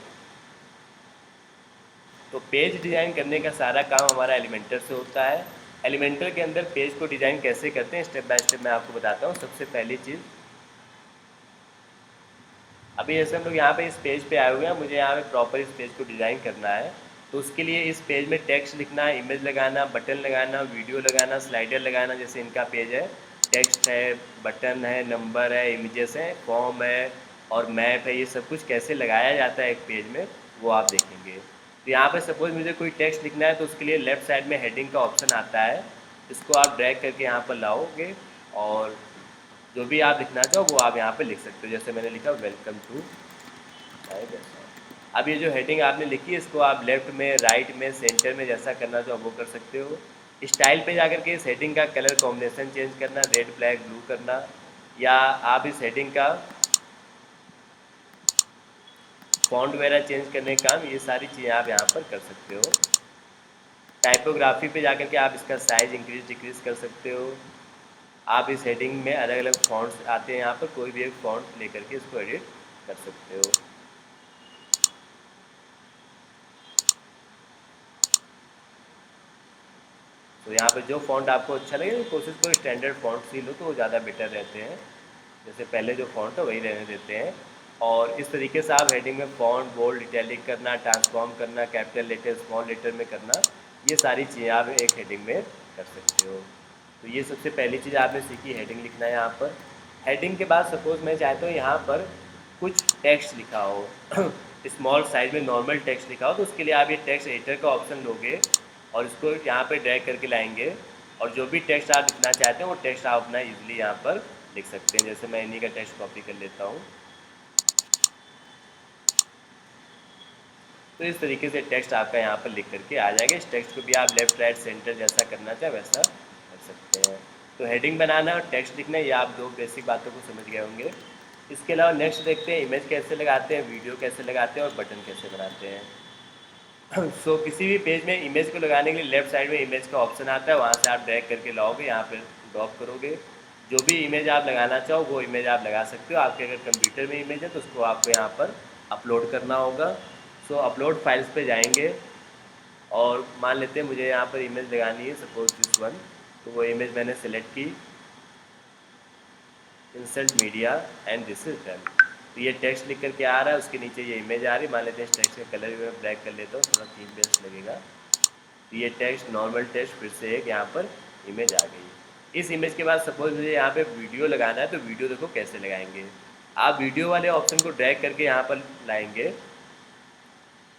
तो पेज डिज़ाइन करने का सारा काम हमारा एलिमेंटर से होता है। एलिमेंटर के अंदर पेज को डिज़ाइन कैसे करते हैं स्टेप बाय स्टेप मैं आपको बताता हूँ। सबसे पहली चीज़, अभी जैसे हम लोग यहाँ पे इस पेज पे आए हुए हैं, मुझे यहाँ पे प्रॉपर इस पेज को डिज़ाइन करना है। तो उसके लिए इस पेज में टेक्स्ट लिखना, इमेज लगाना, बटन लगाना, वीडियो लगाना, स्लाइडर लगाना। जैसे इनका पेज है, टेक्स्ट है, बटन है, नंबर है, इमेजेस हैं, फॉर्म है और मैप है, ये सब कुछ कैसे लगाया जाता है एक पेज में वो आप देखेंगे। तो यहाँ पे सपोज मुझे कोई टेक्स्ट लिखना है तो उसके लिए लेफ़्ट साइड में हेडिंग का ऑप्शन आता है, इसको आप ड्रैग करके यहाँ पर लाओगे और जो भी आप लिखना चाहो वो आप यहाँ पे लिख सकते हो। जैसे मैंने लिखा वेलकम टू माय वेबसाइट। अब ये जो हेडिंग आपने लिखी है इसको आप लेफ़्ट में, राइट में, सेंटर में जैसा करना चाहो वो कर सकते हो। स्टाइल पे जाकर के इस हेडिंग का कलर कॉम्बिनेशन चेंज करना, रेड ब्लैक ब्लू करना, या आप इस हेडिंग का फॉन्ट वगैरह चेंज करने का काम, ये सारी चीज़ें आप यहाँ पर कर सकते हो। टाइपोग्राफी पे जाकर के आप इसका साइज इंक्रीज डिक्रीज कर सकते हो। आप इस हेडिंग में अलग अलग फॉन्ट्स आते हैं, यहाँ पर कोई भी एक फॉन्ट लेकर के इसको एडिट कर सकते हो। तो यहाँ पर जो फॉन्ट आपको अच्छा लगे कोशिश करो स्टैंडर्ड फॉन्ट सी लो, तो वो ज़्यादा बेटर रहते हैं। जैसे पहले जो फॉन्ट है वही रहने देते हैं। और इस तरीके से आप हेडिंग में फॉन्ट बोल्ड इटैलिक करना, ट्रांसफॉर्म करना, कैपिटल लेटर स्मॉल लेटर में करना, ये सारी चीज़ें आप एक हेडिंग में कर सकते हो। तो ये सबसे पहली चीज़ आपने सीखी, हेडिंग लिखना है यहाँ पर। हेडिंग के बाद सपोज मैं चाहता हूँ यहाँ पर कुछ टेक्स्ट लिखा हो स्मॉल साइज में नॉर्मल टेक्स्ट लिखा हो, तो उसके लिए आप ये टेक्स्ट एडिटर का ऑप्शन लोगे और इसको यहाँ पे ड्रैग करके लाएंगे, और जो भी टेक्स्ट आप लिखना चाहते हैं वो टेक्स्ट आप अपना इजीली यहाँ पर लिख सकते हैं। जैसे मैं इन्हीं का टेक्स्ट कॉपी कर लेता हूँ। तो इस तरीके से टेक्स्ट आपका यहाँ पर लिख करके आ जाएगा। इस टेक्स्ट को भी आप लेफ्ट राइट सेंटर जैसा करना चाहे वैसा कर सकते हैं। तो हेडिंग बनाना और टेक्स्ट लिखना, ये आप दो बेसिक बातों को समझ गए होंगे। इसके अलावा नेक्स्ट देखते हैं इमेज कैसे लगाते हैं, वीडियो कैसे लगाते हैं और बटन कैसे बनाते हैं। सो किसी भी पेज में इमेज को लगाने के लिए लेफ्ट साइड में इमेज का ऑप्शन आता है, वहाँ से आप ड्रैग करके लाओगे, यहाँ पर ड्रॉप करोगे। जो भी इमेज आप लगाना चाहो वो इमेज आप लगा सकते हो। आपके अगर कंप्यूटर में इमेज है तो उसको आपको यहाँ पर अपलोड करना होगा। सो अपलोड फाइल्स पे जाएंगे और मान लेते हैं मुझे यहाँ पर इमेज लगानी है, सपोज दिस वन। तो वो इमेज मैंने सेलेक्ट की, insert media and this is done. तो ये टेक्स्ट लिख करके आ रहा है, उसके नीचे ये इमेज आ रही है। मान लेते हैं इस टेक्स्ट का कलर भी मैं ब्लैक कर लेता हूँ, थोड़ा थीम बेस्ट लगेगा। तो ये टेक्स्ट नॉर्मल टेक्स्ट फिर से एक यहाँ पर इमेज आ गई। इस इमेज के बाद सपोज मुझे यहाँ पे वीडियो लगाना है, तो वीडियो देखो कैसे लगाएंगे। आप वीडियो वाले ऑप्शन को ड्रैग करके यहाँ पर लाएंगे,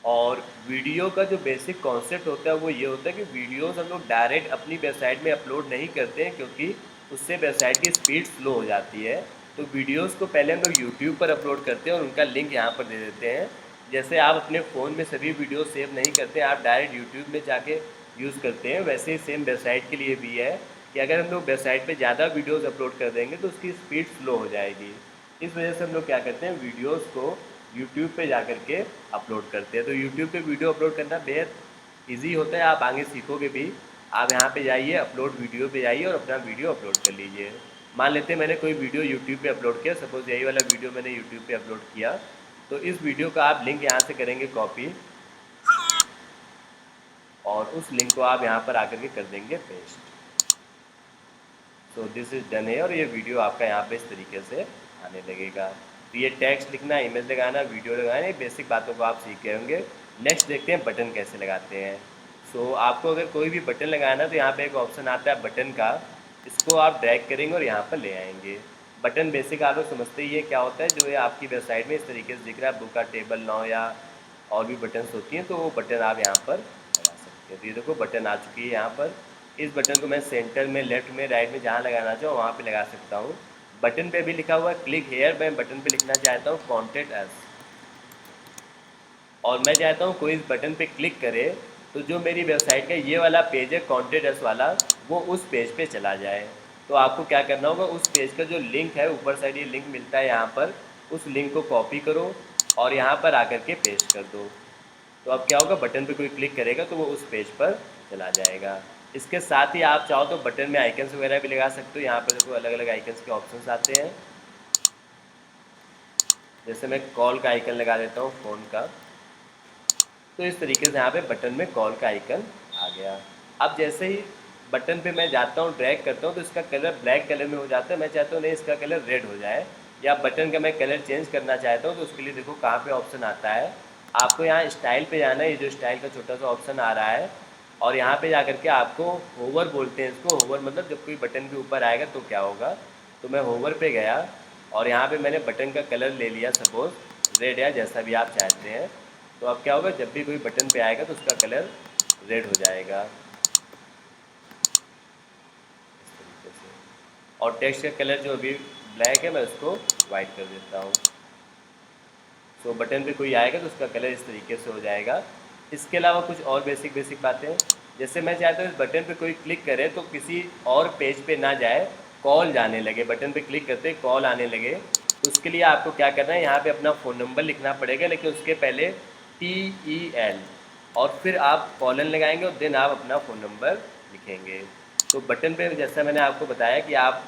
और वीडियो का जो बेसिक कॉन्सेप्ट होता है वो ये होता है कि वीडियोस हम लोग डायरेक्ट अपनी वेबसाइट में अपलोड नहीं करते हैं, क्योंकि उससे वेबसाइट की स्पीड स्लो हो जाती है। तो वीडियोस को पहले हम लोग यूट्यूब पर अपलोड करते हैं और उनका लिंक यहाँ पर दे देते हैं। जैसे आप अपने फ़ोन में सभी वीडियो सेव नहीं करते, आप डायरेक्ट यूट्यूब में जाके यूज़ करते हैं, वैसे ही सेम वेबसाइट के लिए भी है कि अगर हम लोग वेबसाइट पर ज़्यादा वीडियोज़ अपलोड कर देंगे तो उसकी स्पीड स्लो हो जाएगी। इस वजह से हम लोग क्या करते हैं, वीडियोज़ को यूट्यूब पे जा कर के अपलोड करते हैं। तो यूट्यूब पे वीडियो अपलोड करना बेहद ईजी होता है, आप आगे सीखोगे भी। आप यहाँ पे जाइए, अपलोड वीडियो पे जाइए और अपना वीडियो अपलोड कर लीजिए। मान लेते हैं मैंने कोई वीडियो यूट्यूब पे अपलोड किया, सपोज यही वाला वीडियो मैंने यूट्यूब पे अपलोड किया। तो इस वीडियो का आप लिंक यहाँ से करेंगे कॉपी, और उस लिंक को आप यहाँ पर आकर के कर देंगे paste. So this is done है, और ये वीडियो आपका यहाँ पे इस तरीके से आने लगेगा। तो ये टेक्स्ट लिखना, इमेज लगाना, वीडियो लगाना, ये बेसिक बातों को आप सीख गए होंगे। नेक्स्ट देखते हैं बटन कैसे लगाते हैं। सो आपको अगर कोई भी बटन लगाना है तो यहाँ पे एक ऑप्शन आता है बटन का, इसको आप ड्रैग करेंगे और यहाँ पर ले आएंगे। बटन बेसिक आप लोग समझते ही है क्या होता है, जो ये आपकी वेबसाइट में इस तरीके से दिख रहा है, बुक का टेबल नाउ या और भी बटन्स होती हैं, तो वो बटन आप यहाँ पर लगा सकते हैं। तो ये देखो बटन आ चुकी है यहाँ पर। इस बटन को मैं सेंटर में, लेफ्ट में, राइट में जहाँ लगाना चाहूँ वहाँ पे लगा सकता हूँ। बटन पे भी लिखा हुआ है क्लिक हेयर, मैं बटन पे लिखना चाहता हूँ कॉन्टेक्ट अस, और मैं चाहता हूँ कोई इस बटन पे क्लिक करे तो जो मेरी वेबसाइट का ये वाला पेज है कॉन्टेक्ट अस वाला, वो उस पेज पे चला जाए। तो आपको क्या करना होगा, उस पेज का जो लिंक है, ऊपर साइड ये लिंक मिलता है यहाँ पर, उस लिंक को कॉपी करो और यहाँ पर आकर के पेस्ट कर दो। तो अब क्या होगा, बटन पे कोई क्लिक करेगा तो वो उस पेज पर चला जाएगा। इसके साथ ही आप चाहो तो बटन में आइकन्स वगैरह भी लगा सकते हो। यहाँ पर देखो अलग अलग आइकन्स के ऑप्शंस आते हैं। जैसे मैं कॉल का आइकन लगा देता हूँ फ़ोन का, तो इस तरीके से यहाँ पे बटन में कॉल का आइकन आ गया। अब जैसे ही बटन पे मैं जाता हूँ, ड्रैग करता हूँ, तो इसका कलर ब्लैक कलर में हो जाता है। मैं चाहता हूँ नहीं, इसका कलर रेड हो जाए, या बटन का मैं कलर चेंज करना चाहता हूँ, तो उसके लिए देखो कहाँ पे ऑप्शन आता है। आपको यहाँ स्टाइल पे जाना है, ये जो स्टाइल का छोटा सा ऑप्शन आ रहा है, और यहाँ पे जा करके आपको होवर बोलते हैं इसको। होवर मतलब जब कोई बटन के ऊपर आएगा तो क्या होगा। तो मैं होवर पे गया और यहाँ पे मैंने बटन का कलर ले लिया, सपोज रेड या जैसा भी आप चाहते हैं। तो अब क्या होगा, जब भी कोई बटन पे आएगा तो उसका कलर रेड हो जाएगा इस तरीके से। और टेक्स्ट का कलर जो अभी ब्लैक है, मैं उसको वाइट कर देता हूँ। सो बटन पे कोई आएगा तो उसका कलर इस तरीके से हो जाएगा। इसके अलावा कुछ और बेसिक बातें, जैसे मैं चाहता हूँ इस बटन पे कोई क्लिक करे तो किसी और पेज पे ना जाए, कॉल जाने लगे, बटन पे क्लिक करते कॉल आने लगे, तो उसके लिए आपको क्या करना है, यहाँ पे अपना फ़ोन नंबर लिखना पड़ेगा, लेकिन उसके पहले TEL और फिर आप कॉलन लगाएंगे और देन आप अपना फ़ोन नंबर लिखेंगे। तो बटन पे जैसा मैंने आपको बताया कि आप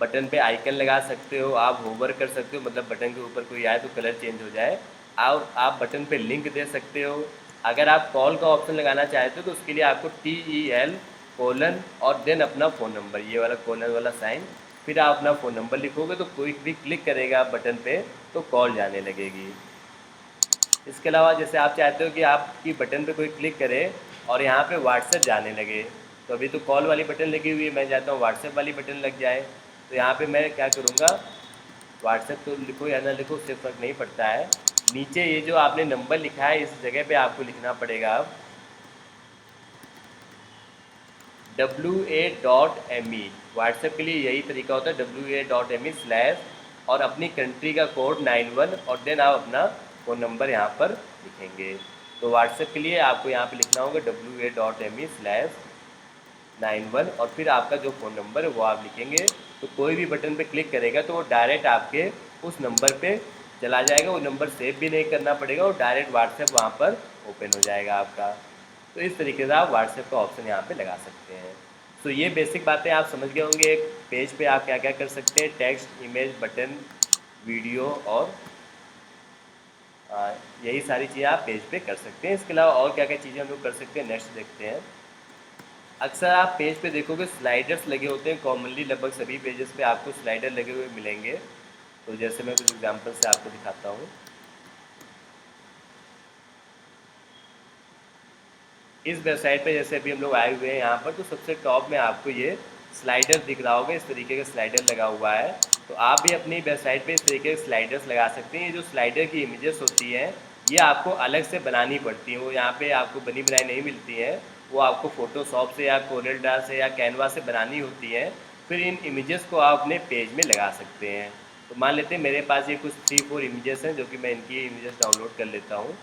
बटन पे आइकन लगा सकते हो, आप होवर कर सकते हो, मतलब बटन के ऊपर कोई आए तो कलर चेंज हो जाए, और आप बटन पे लिंक दे सकते हो। अगर आप कॉल का ऑप्शन लगाना चाहते हो तो उसके लिए आपको TEL कोलन और देन अपना फ़ोन नंबर, ये वाला कोलन वाला साइन, फिर आप अपना फ़ोन नंबर लिखोगे तो कोई भी क्लिक करेगा बटन पे तो कॉल जाने लगेगी। इसके अलावा जैसे आप चाहते हो कि आपकी बटन पे कोई क्लिक करे और यहाँ पे व्हाट्सएप जाने लगे, तो अभी तो कॉल वाली बटन लगी हुई है, मैं चाहता हूँ व्हाट्सएप वाली बटन लग जाए, तो यहाँ पे मैं क्या करूँगा, व्हाट्सएप तो लिखो या ना लिखो उससे फ़र्क नहीं पड़ता है, नीचे ये जो आपने नंबर लिखा है इस जगह पे आपको लिखना पड़ेगा अब WA.ME। व्हाट्सएप के लिए यही तरीका होता है, WA.ME/ और अपनी कंट्री का कोड 91 और देन आप अपना फ़ोन नंबर यहाँ पर लिखेंगे। तो व्हाट्सएप के लिए आपको यहाँ पे लिखना होगा WA.ME/91 और फिर आपका जो फ़ोन नंबर है वो आप लिखेंगे। तो कोई भी बटन पे क्लिक करेगा तो वो डायरेक्ट आपके उस नंबर पे चला जाएगा, वो नंबर सेव भी नहीं करना पड़ेगा और डायरेक्ट व्हाट्सएप वहाँ पर ओपन हो जाएगा आपका। तो इस तरीके से आप व्हाट्सएप का ऑप्शन यहाँ पे लगा सकते हैं। तो ये बेसिक बातें आप समझ गए होंगे, एक पेज पे आप क्या क्या कर सकते हैं, टेक्स्ट, इमेज, बटन, वीडियो और यही सारी चीज़ें आप पेज पे कर सकते हैं। इसके अलावा और क्या क्या चीज़ें हम लोग कर सकते हैं नेक्स्ट देखते हैं। अक्सर आप पेज पे देखोगे स्लाइडर्स लगे होते हैं, कॉमनली लगभग सभी पेजेस पे आपको स्लाइडर लगे हुए मिलेंगे। तो जैसे मैं कुछ एग्जांपल से आपको दिखाता हूँ। इस वेबसाइट पे जैसे अभी हम लोग आए हुए हैं यहाँ पर, तो सबसे टॉप में आपको ये स्लाइडर दिख रहा होगा, इस तरीके का स्लाइडर लगा हुआ है। तो आप भी अपनी वेबसाइट पे इस तरीके के स्लाइडर्स लगा सकते हैं। ये जो स्लाइडर की इमेजेस होती हैं ये आपको अलग से बनानी पड़ती हैं, वो यहाँ पे आपको बनी बनाई नहीं मिलती हैं, वो आपको फ़ोटोशॉप से या कोरल ड्रा से या कैनवा से बनानी होती हैं। फिर इन इमेजेस को आप अपने पेज में लगा सकते हैं। तो मान लेते हैं मेरे पास ये कुछ 3-4 इमेजेस हैं जो कि मैं इनकी इमेजेस डाउनलोड कर लेता हूँ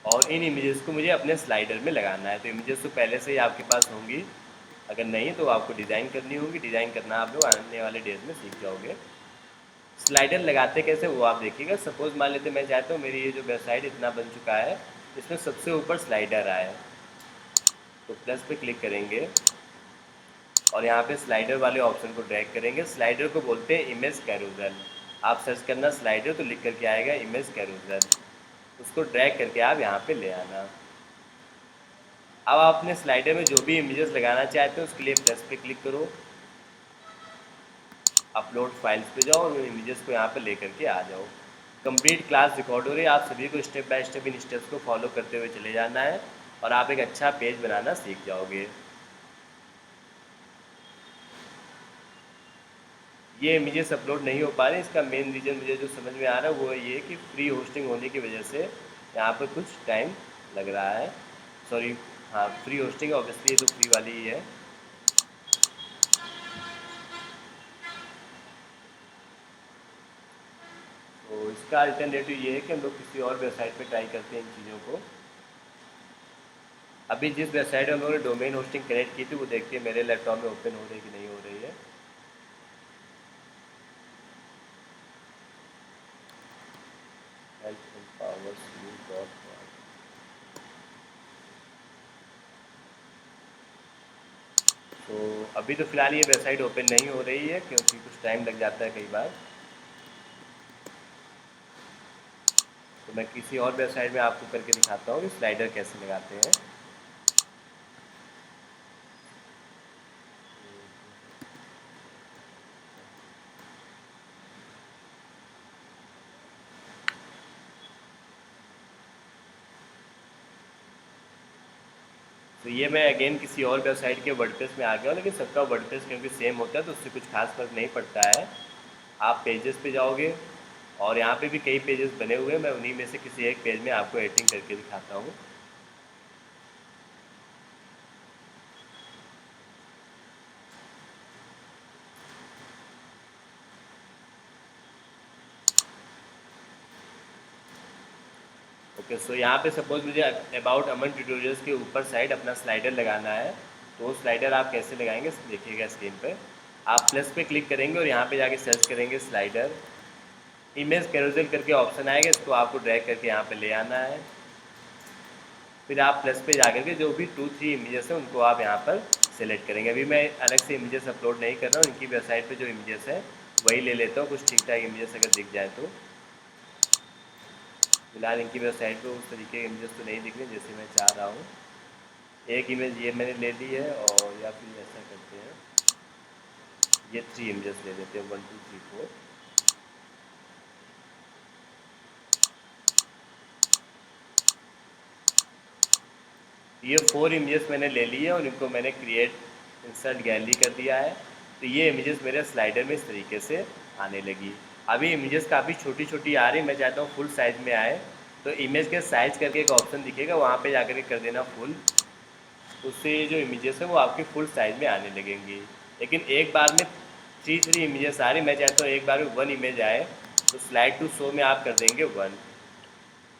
और इन इमेजेस को मुझे अपने स्लाइडर में लगाना है। तो इमेजेस तो पहले से ही आपके पास होंगी, अगर नहीं तो आपको डिज़ाइन करनी होगी, डिज़ाइन करना आप लोग आने वाले डेज में सीख जाओगे। स्लाइडर लगाते कैसे वो आप देखिएगा। सपोज़ मान लेते मैं चाहता हूँ मेरी ये जो वेबसाइट इतना बन चुका है, इसमें सबसे ऊपर स्लाइडर आए, तो प्लस पे क्लिक करेंगे और यहाँ पे स्लाइडर वाले ऑप्शन को ड्रैग करेंगे। स्लाइडर को बोलते हैं इमेज कैरूजल। आप सर्च करना स्लाइडर तो लिख करके आएगा इमेज कैरूजल, उसको ड्रैग करके आप यहाँ पे ले आना। अब आप अपने स्लाइडर में जो भी इमेजेस लगाना चाहते हो उसके लिए प्लस पे क्लिक करो, अपलोड फाइल्स पे जाओ और उन इमेजेस को यहाँ पे लेकर के आ जाओ। कंप्लीट क्लास रिकॉर्ड हो रही है, आप सभी को step by step in steps को फॉलो करते हुए चले जाना है और आप एक अच्छा पेज बनाना सीख जाओगे। ये इमेजेस अपलोड नहीं हो पा रहे, इसका मेन रीज़न मुझे जो समझ में आ रहा है वो ये कि फ्री होस्टिंग होने की वजह से यहाँ पर कुछ टाइम लग रहा है। सॉरी, हाँ फ्री होस्टिंग ऑब्वियसली ये तो फ्री वाली ही है। तो इसका अल्टरनेटिव ये है कि हम लोग किसी और वेबसाइट पे ट्राई करते हैं इन चीज़ों को। अभी जिस वेबसाइट में हम लोगों ने डोमेन होस्टिंग कनेक्ट की थी वो देखते हैं मेरे लैपटॉप में ओपन हो रही है कि नहीं हो रही है। तो अभी तो फ़िलहाल ये वेबसाइट ओपन नहीं हो रही है क्योंकि कुछ टाइम लग जाता है कई बार। तो मैं किसी और वेबसाइट में आपको करके दिखाता हूँ कि स्लाइडर कैसे लगाते हैं। तो ये मैं अगेन किसी और वेबसाइट के वर्डप्रेस में आ गया हूँ, लेकिन सबका वर्डप्रेस क्योंकि सेम होता है तो उससे कुछ खास फर्क नहीं पड़ता है। आप पेजेस पे जाओगे और यहाँ पे भी कई पेजेस बने हुए हैं, मैं उन्हीं में से किसी एक पेज में आपको एडिटिंग करके दिखाता हूँ। ओके, सो यहाँ पे सपोज मुझे अबाउट अमन ट्यूटोरियल्स के ऊपर साइड अपना स्लाइडर लगाना है। तो वो स्लाइडर आप कैसे लगाएंगे देखिएगा स्क्रीन पे। आप प्लस पे क्लिक करेंगे और यहाँ पे जाके सर्च करेंगे स्लाइडर। इमेज कैरोसेल करके ऑप्शन आएगा, इसको आपको ड्रैग करके यहाँ पे ले आना है। फिर आप प्लस पे जाकर के जो भी 2-3 इमेजेस हैं उनको आप यहाँ पर सेलेक्ट करेंगे। अभी मैं अलग से इमेजेस अपलोड नहीं कर रहा हूँ, इनकी वेबसाइट पे जो इमेजेस हैं वही ले लेता हूँ, कुछ ठीक ठाक इमेजेस अगर दिख जाए तो। फिलहाल इनकी वेबसाइट पे उस तरीके के इमेजेस तो नहीं दिख रहे जैसे मैं चाह रहा हूँ। एक इमेज ये मैंने ले ली है, और या फिर ऐसा करते हैं, ये 3 इमेजेस ले लेते हैं, 1 2 3 4। ये 4 इमेजेस मैंने ले लिए और इनको मैंने क्रिएट इंसर्ट गैलरी कर दिया है। तो ये इमेजेस मेरे स्लाइडर में इस तरीके से आने लगी। अभी इमेजेस काफ़ी छोटी छोटी आ रही, मैं चाहता हूँ फुल साइज़ में आए। तो इमेज के साइज़ करके एक ऑप्शन दिखेगा, वहाँ पे जाकर के कर देना फुल। उससे जो इमेजेस है वो आपके फुल साइज़ में आने लगेंगी। लेकिन एक बार में 3 इमेजेस आ रही, मैं चाहता हूँ एक बार में 1 इमेज आए। तो स्लाइड टू शो में आप कर देंगे 1।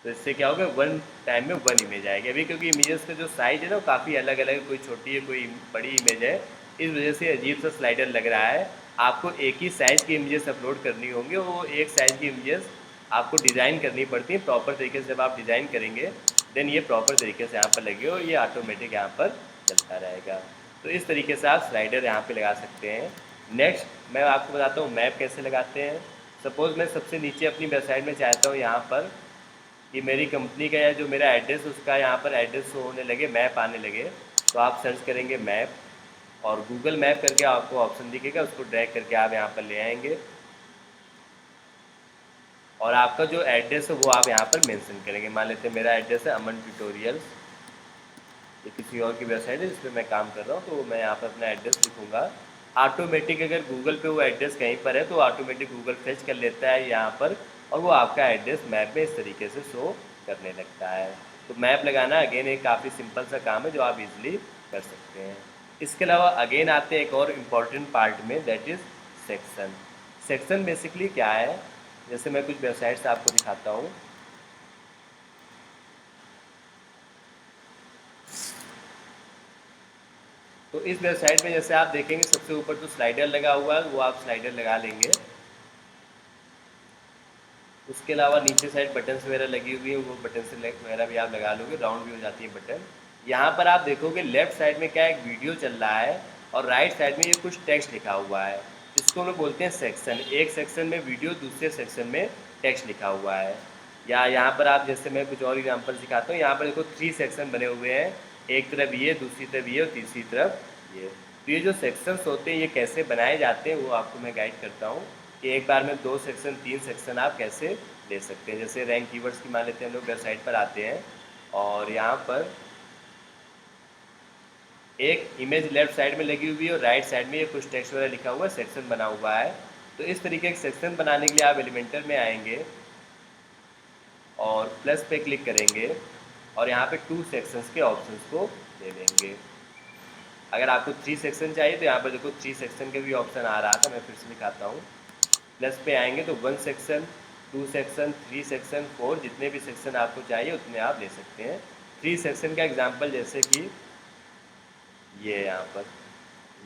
तो इससे क्या होगा, 1 टाइम में 1 इमेज आएगी। अभी क्योंकि इमेजेस का जो साइज़ है ना वो काफ़ी अलग अलग, कोई छोटी है कोई बड़ी इमेज है, इस वजह से अजीब सा स्लाइडर लग रहा है। आपको एक ही साइज़ की इमेजेस अपलोड करनी होंगी, वो एक साइज़ की इमेजेस आपको डिज़ाइन करनी पड़ती है प्रॉपर तरीके से। जब आप डिज़ाइन करेंगे देन ये प्रॉपर तरीके से यहाँ पर लगे और ये ऑटोमेटिक यहाँ पर चलता रहेगा। तो इस तरीके से आप स्लाइडर यहाँ पे लगा सकते हैं। नेक्स्ट मैं आपको बताता हूँ मैप कैसे लगाते हैं। सपोज़ मैं सबसे नीचे अपनी वेबसाइट में चाहता हूँ यहाँ पर कि मेरी कंपनी का या जो मेरा एड्रेस उसका यहाँ पर एड्रेस शो होने लगे, मैप आने लगे। तो आप सर्च करेंगे मैप, और गूगल मैप करके आपको ऑप्शन दिखेगा, उसको ड्रैग करके आप यहाँ पर ले आएंगे और आपका जो एड्रेस है वो आप यहाँ पर मेंशन करेंगे। मान लेते हैं मेरा एड्रेस है अमन ट्यूटोरियल्स, ये किसी और की वेबसाइट है जिस पर मैं काम कर रहा हूँ, तो मैं यहाँ पर अपना एड्रेस लिखूँगा। ऑटोमेटिक अगर गूगल पे वो एड्रेस कहीं पर है तो ऑटोमेटिक गूगल फेच कर लेता है यहाँ पर, और वो आपका एड्रेस मैप में इस तरीके से शो करने लगता है। तो मैप लगाना अगेन एक काफ़ी सिंपल सा काम है जो आप इजीली कर सकते हैं। इसके अलावा अगेन आते हैं एक और इम्पॉर्टेंट पार्ट में, that is section. Section basically क्या है, जैसे मैं कुछ वेबसाइट्स आपको दिखाता हूँ। तो इस वेबसाइट में जैसे आप देखेंगे सबसे ऊपर जो स्लाइडर लगा हुआ है वो आप स्लाइडर लगा लेंगे। उसके अलावा नीचे साइड बटन्स वगैरह लगी हुई है, वो बटन से वगैरह भी आप लगा लोगे, राउंड भी हो जाती है बटन। यहाँ पर आप देखोगे लेफ्ट साइड में क्या एक वीडियो चल रहा है और राइट साइड में ये कुछ टेक्स्ट लिखा हुआ है, इसको हम लोग बोलते हैं सेक्शन। एक सेक्शन में वीडियो, दूसरे सेक्शन में टेक्स्ट लिखा हुआ है। या यहाँ पर आप जैसे मैं कुछ और एग्जाम्पल सिखाता हूँ, यहाँ पर देखो 3 सेक्शन बने हुए हैं, एक तरफ ये, दूसरी तरफ ये और तीसरी तरफ ये। तो ये जो सेक्शंस होते हैं ये कैसे बनाए जाते हैं वो आपको मैं गाइड करता हूँ कि एक बार में 2 सेक्शन 3 सेक्शन आप कैसे ले सकते हैं। जैसे रैंक कीवर्ड्स की मान लेते हैं हम लोग वेबसाइट पर आते हैं और यहाँ पर एक इमेज लेफ्ट साइड में लगी हुई है और राइट साइड में ये कुछ टेक्स्ट वगैरह लिखा हुआ है, सेक्शन बना हुआ है। तो इस तरीके के सेक्शन बनाने के लिए आप एलिमेंटर में आएंगे और प्लस पे क्लिक करेंगे और यहाँ पे 2 सेक्शंस के ऑप्शंस को दे देंगे। अगर आपको 3 सेक्शन चाहिए तो यहाँ पर देखो 3 सेक्शन के भी ऑप्शन आ रहा था, मैं फिर से दिखाता हूँ। प्लस पे आएंगे तो 1 सेक्शन, 2 सेक्शन, 3 सेक्शन, 4, जितने भी सेक्शन आपको चाहिए उतने आप ले सकते हैं। 3 सेक्शन का एग्जांपल जैसे कि ये है यहाँ पर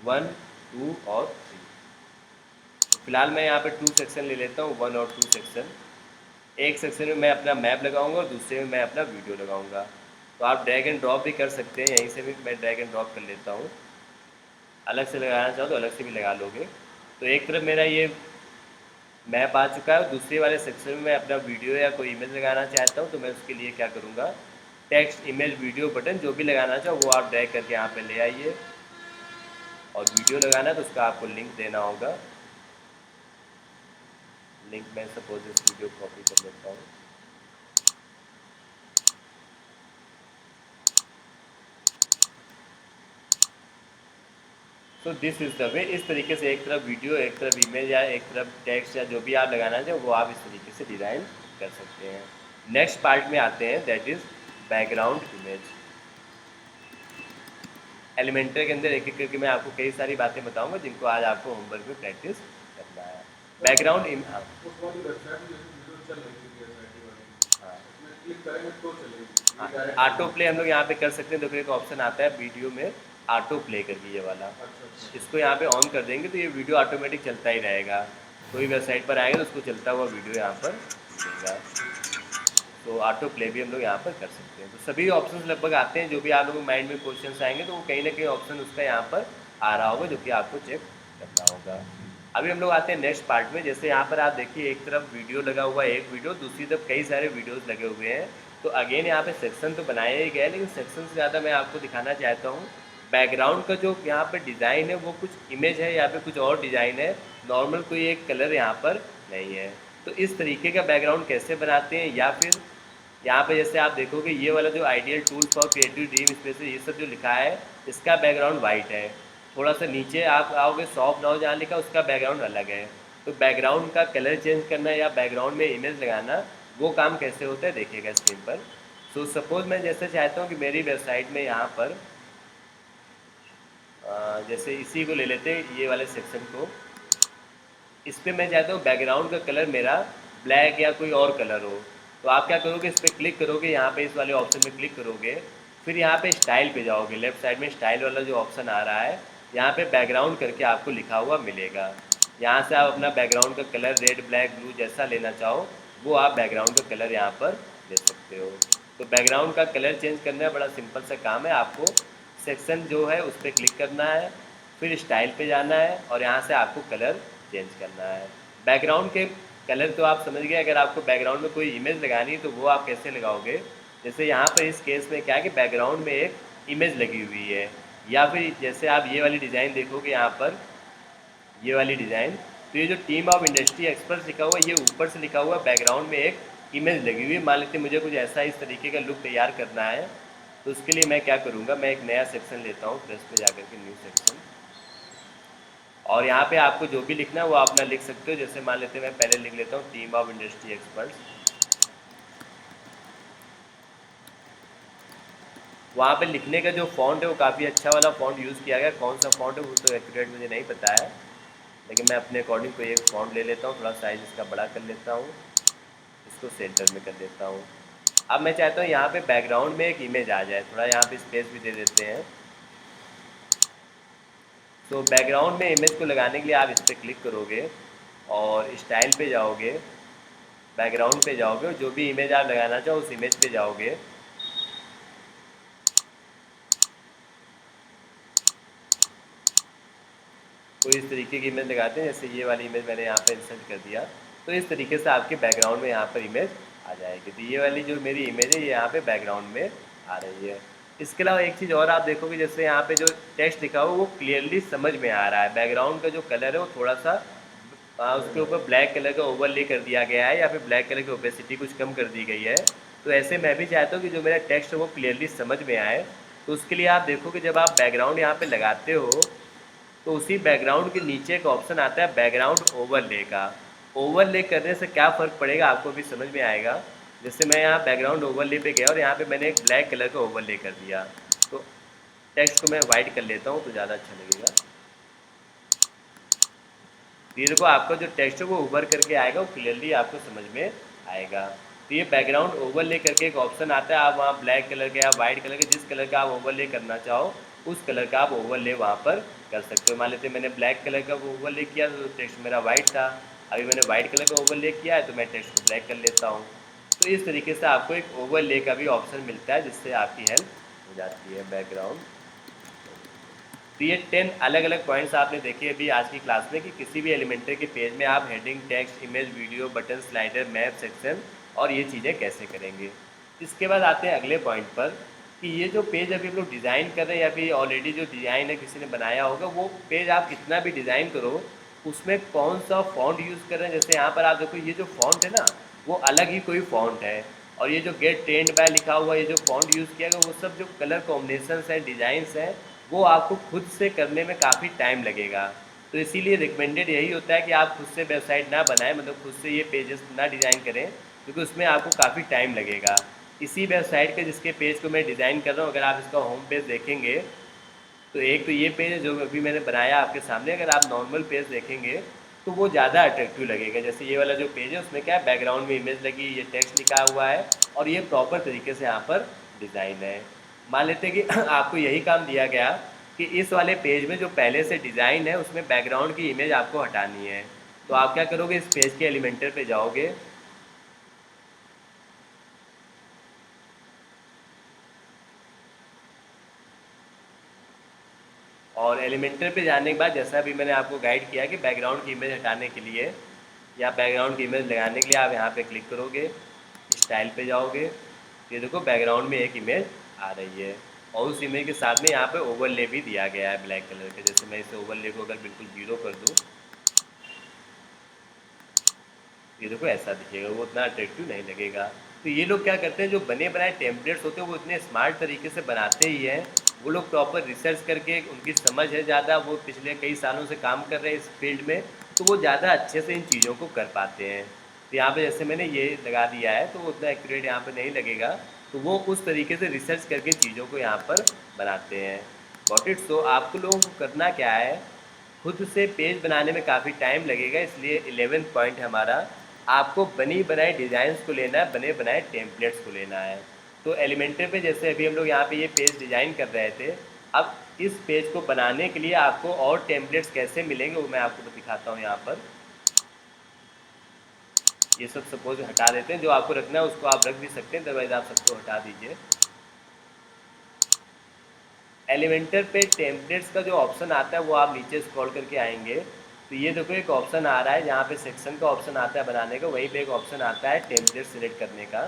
1, 2 और 3। फिलहाल मैं यहाँ पर 2 सेक्शन ले लेता हूँ, 1 और 2 सेक्शन। एक सेक्शन में मैं अपना मैप लगाऊंगा और दूसरे में मैं अपना वीडियो लगाऊंगा। तो आप ड्रैग एंड ड्रॉप भी कर सकते हैं, यहीं से भी मैं ड्रैग एंड ड्रॉप कर लेता हूँ। अलग से लगाना चाहो तो अलग से भी लगा लोगे। तो एक तरफ मेरा ये मैप आ चुका है, दूसरे वाले सेक्शन में मैं अपना वीडियो या कोई इमेज लगाना चाहता हूँ, तो मैं उसके लिए क्या करूँगा, टेक्स्ट, इमेज, वीडियो बटन जो भी लगाना चाहो वो आप ड्रैग करके यहाँ पे ले आइए। और वीडियो लगाना है तो उसका आपको लिंक देना होगा। लिंक मैं सपोज इस वीडियो को कॉपी कर लेता हूँ। तो दिस इज़ द वे। इस तरीके से एक तरफ वीडियो, एक तरफ इमेज या एक तरफ टेक्स्ट या जो भी आप लगाना चाहें वो आप इस तरीके से डिज़ाइन कर सकते हैं। नेक्स्ट पार्ट में आते हैं, that is background image. Elementor के अंदर एक एक करके मैं आपको कई सारी बातें बताऊंगा जिनको आज आपको होमवर्क में प्रैक्टिस करना है। बैकग्राउंड उस वाली वेबसाइट में जैसे वीडियो चल रही थी वेबसाइट वाली, हाँ, उसमें क्लिक करेंगे तो चलेगी। हाँ, ये डायरेक्ट ऑटो प्ले हम लोग यहाँ पे कर सकते हैं। देखो एक ऑप्शन आता है वीडियो में ऑटो प्ले करके, ये वाला, अच्छा अच्छा। इसको यहाँ पे ऑन कर देंगे तो ये वीडियो ऑटोमेटिक चलता ही रहेगा। कोई वेबसाइट पर आएगा तो उसको चलता हुआ वीडियो यहाँ पर मिलेगा। तो ऑटो प्ले भी हम लोग यहाँ पर कर सकते हैं। तो सभी ऑप्शंस लगभग आते हैं, जो भी आप लोगों के माइंड में क्वेश्चंस आएंगे तो वो कहीं ना कहीं ऑप्शन उसका यहाँ पर आ रहा होगा, जो कि आपको चेक करना होगा। अभी हम लोग आते हैं नेक्स्ट पार्ट में। जैसे यहाँ पर आप देखिए एक तरफ वीडियो लगा हुआ है, एक वीडियो, दूसरी तरफ कई सारे वीडियोज़ लगे हुए हैं। तो अगेन यहाँ पे सेक्शन तो बनाया ही गया है, लेकिन सेक्शन से ज़्यादा मैं आपको दिखाना चाहता हूँ बैकग्राउंड का जो यहाँ पर डिज़ाइन है वो कुछ इमेज है, यहाँ पे कुछ और डिज़ाइन है, नॉर्मल कोई एक कलर यहाँ पर नहीं है। तो इस तरीके का बैकग्राउंड कैसे बनाते हैं, या फिर यहाँ पे जैसे आप देखोगे ये वाला जो ideal tool for creative dream space ये सब जो लिखा है, इसका बैकग्राउंड वाइट है। थोड़ा सा नीचे आप आओगे सॉफ्ट नाउ जहाँ लिखा उसका बैकग्राउंड अलग है। तो बैकग्राउंड का कलर चेंज करना या बैकग्राउंड में इमेज लगाना, वो काम कैसे होता है देखिएगा स्क्रीन पर। सो सपोज मैं जैसे चाहता हूँ कि मेरी वेबसाइट में यहाँ पर जैसे इसी को ले लेते हैं, ये वाले सेक्शन को, इस पर मैं चाहता हूँ बैकग्राउंड का कलर मेरा ब्लैक या कोई और कलर हो। तो आप क्या करोगे, इस पर क्लिक करोगे, यहाँ पे इस वाले ऑप्शन में क्लिक करोगे, फिर यहाँ पे स्टाइल पे जाओगे, लेफ्ट साइड में स्टाइल वाला जो ऑप्शन आ रहा है, यहाँ पे बैकग्राउंड करके आपको लिखा हुआ मिलेगा। यहाँ से आप अपना बैकग्राउंड का कलर रेड ब्लैक ब्लू जैसा लेना चाहो वो आप बैकग्राउंड का कलर यहाँ पर ले सकते हो। तो बैकग्राउंड का कलर चेंज करना बड़ा सिंपल सा काम है। आपको सेक्शन जो है उस पर क्लिक करना है, फिर स्टाइल पे जाना है और यहाँ से आपको कलर चेंज करना है। बैकग्राउंड के कलर तो आप समझ गए। अगर आपको बैकग्राउंड में कोई इमेज लगानी है तो वो आप कैसे लगाओगे, जैसे यहाँ पर इस केस में क्या है कि बैकग्राउंड में एक इमेज लगी हुई है, या फिर जैसे आप ये वाली डिज़ाइन देखोगे यहाँ पर, ये वाली डिज़ाइन, तो ये जो टीम ऑफ इंडस्ट्री एक्सपर्ट्स लिखा हुआ है ये ऊपर से लिखा हुआ बैकग्राउंड में एक इमेज लगी हुई है। मान लेते मुझे कुछ ऐसा इस तरीके का लुक तैयार करना है, तो उसके लिए मैं क्या करूँगा, मैं एक नया सेक्शन लेता हूँ, प्रेस पे जाकर के न्यू सेक्शन, और यहाँ पे आपको जो भी लिखना है वो अपना लिख सकते हो। जैसे मान लेते हैं मैं पहले लिख लेता हूँ टीम ऑफ इंडस्ट्री एक्सपर्ट्स। वहाँ पे लिखने का जो फॉन्ट है वो काफ़ी अच्छा वाला फॉन्ट यूज़ किया गया। कौन सा फॉन्ट है वो तो एक्यूरेट मुझे नहीं पता है, लेकिन मैं अपने अकॉर्डिंग कोई एक फॉन्ट ले लेता हूँ, थोड़ा साइज़ इसका बड़ा कर लेता हूँ, इसको सेंटर में कर देता हूँ। अब मैं चाहता हूँ यहाँ पे बैकग्राउंड में एक इमेज आ जाए, थोड़ा यहाँ पे स्पेस भी दे देते हैं। तो बैकग्राउंड में इमेज को लगाने के लिए आप इस पर क्लिक करोगे और स्टाइल पे जाओगे, बैकग्राउंड पे जाओगे और जो भी इमेज आप लगाना चाहो उस इमेज पे जाओगे। कोई इस तरीके की इमेज लगाते हैं, जैसे ये वाली इमेज मैंने यहाँ पे इंसर्ट कर दिया, तो इस तरीके से आपके बैकग्राउंड में यहाँ पर इमेज आ जाएगी। तो ये वाली जो मेरी इमेज है ये यहाँ पे बैकग्राउंड में आ रही है। इसके अलावा एक चीज़ और आप देखोगे, जैसे यहाँ पे जो टेक्स्ट लिखा हुआ वो क्लियरली समझ में आ रहा है। बैकग्राउंड का जो कलर है वो थोड़ा सा उसके ऊपर ब्लैक कलर का ओवरले कर दिया गया है, या फिर ब्लैक कलर की ओपेसिटी कुछ कम कर दी गई है। तो ऐसे मैं भी चाहता हूँ कि जो मेरा टेक्स्ट है वो क्लियरली समझ में आए। तो उसके लिए आप देखोगे जब आप बैकग्राउंड यहाँ पे लगाते हो तो उसी बैकग्राउंड के नीचे एक ऑप्शन आता है बैकग्राउंड ओवरले का। ओवरले करने से क्या फ़र्क पड़ेगा आपको भी समझ में आएगा। जैसे मैं यहाँ बैकग्राउंड ओवरले पे गया और यहाँ पे मैंने एक ब्लैक कलर का ओवरले कर दिया, तो टेक्स्ट को मैं वाइट कर लेता हूँ तो ज़्यादा अच्छा लगेगा। ये देखो आपका जो टेक्स्ट है वो उभर करके आएगा, वो क्लियरली आपको समझ में आएगा। तो ये बैकग्राउंड ओवरले करके एक ऑप्शन आता है, आप वहाँ ब्लैक कलर के या वाइट कलर के जिस कलर का आप ओवरले करना चाहो उस कलर का आप ओवरले वहाँ पर कर सकते हो। मान लेते मैंने ब्लैक कलर का ओवरले किया तो टेक्स्ट मेरा वाइट था, अभी मैंने वाइट कलर का ओवरले किया है तो मैं टेक्स्ट को ब्लैक कर लेता हूँ। तो इस तरीके से आपको एक ओवरले का भी ऑप्शन मिलता है जिससे आपकी हेल्प हो जाती है बैकग्राउंड। तो ये 10 अलग अलग पॉइंट्स आपने देखे अभी आज की क्लास में कि किसी भी एलिमेंट्री के पेज में आप heading, text, image, video, button, slider, map, section और ये चीज़ें कैसे करेंगे। इसके बाद आते हैं अगले पॉइंट पर कि ये जो पेज अभी हम लोग डिज़ाइन कर रहे हैं या फिर ऑलरेडी जो डिज़ाइन है किसी ने बनाया होगा, वो पेज आप कितना भी डिज़ाइन करो उसमें कौन सा फॉन्ट यूज़ कर रहे हैं। जैसे यहाँ पर आप देखो ये जो फॉन्ट है ना वो अलग ही कोई फॉन्ट है, और ये जो गेट ट्रेंड बाय लिखा हुआ ये जो फॉन्ट यूज़ किया गया वो सब जो कलर कॉम्बिनेशंस हैं, डिज़ाइंस हैं, वो आपको खुद से करने में काफ़ी टाइम लगेगा। तो इसीलिए रिकमेंडेड यही होता है कि आप खुद से वेबसाइट ना बनाएं, मतलब खुद से ये पेजेस ना डिज़ाइन करें, क्योंकि उसमें आपको काफ़ी टाइम लगेगा। इसी वेबसाइट के जिसके पेज को मैं डिज़ाइन कर रहा हूँ, अगर आप इसका होम पेज देखेंगे तो एक तो ये पेज है जो अभी मैंने बनाया आपके सामने, अगर आप नॉर्मल पेज देखेंगे तो वो ज़्यादा अट्रैक्टिव लगेगा। जैसे ये वाला जो पेज है उसमें क्या है, बैकग्राउंड में इमेज लगी, ये टेक्स्ट लिखा हुआ है और ये प्रॉपर तरीके से यहाँ पर डिज़ाइन है। मान लेते हैं कि आपको यही काम दिया गया कि इस वाले पेज में जो पहले से डिज़ाइन है उसमें बैकग्राउंड की इमेज आपको हटानी है। तो आप क्या करोगे, इस पेज के एलिमेंटर पे जाओगे, और एलिमेंटर पे जाने के बाद जैसा अभी मैंने आपको गाइड किया कि बैकग्राउंड की इमेज हटाने के लिए या बैकग्राउंड की इमेज लगाने के लिए आप यहाँ पे क्लिक करोगे, स्टाइल पे जाओगे, ये देखो बैकग्राउंड में एक इमेज आ रही है और उस इमेज के साथ में यहाँ पे ओवरले भी दिया गया है ब्लैक कलर का। जैसे मैं इसे ओवरले को अगर बिल्कुल 0 कर दूँ, ये देखो ऐसा दिखेगा, वो उतना अट्रैक्टिव नहीं लगेगा। तो ये लोग क्या करते हैं, जो बने बनाए टेम्पलेट्स होते हैं वो इतने स्मार्ट तरीके से बनाते ही हैं। वो लोग प्रॉपर रिसर्च करके, उनकी समझ है ज़्यादा, वो पिछले कई सालों से काम कर रहे हैं इस फील्ड में, तो वो ज़्यादा अच्छे से इन चीज़ों को कर पाते हैं। तो यहाँ पे जैसे मैंने ये लगा दिया है तो वो उतना एक्यूरेट यहाँ पे नहीं लगेगा, तो वो उस तरीके से रिसर्च करके चीज़ों को यहाँ पर बनाते हैं। Got it. सो आपको लोगों को करना क्या है, खुद से पेज बनाने में काफ़ी टाइम लगेगा, इसलिए 11th पॉइंट हमारा, आपको बनी बनाई डिज़ाइंस को लेना है, बने बनाए टेम्पलेट्स को लेना है। तो एलिमेंटर पे जैसे अभी हम लोग यहाँ पे ये पेज डिज़ाइन कर रहे थे, अब इस पेज को बनाने के लिए आपको और टेम्पलेट्स कैसे मिलेंगे वो मैं आपको दिखाता हूँ। यहाँ पर ये सब सपोज हटा देते हैं, जो आपको रखना है उसको आप रख भी सकते हैं, अदरवाइज आप सबको हटा दीजिए। एलिमेंटर पे टेम्पलेट्स का जो ऑप्शन आता है वो आप नीचे स्क्रॉल करके आएंगे तो ये देखो एक ऑप्शन आ रहा है जहाँ पे सेक्शन का ऑप्शन आता है बनाने का, वहीं पे एक ऑप्शन आता है टेम्पलेट सिलेक्ट करने का।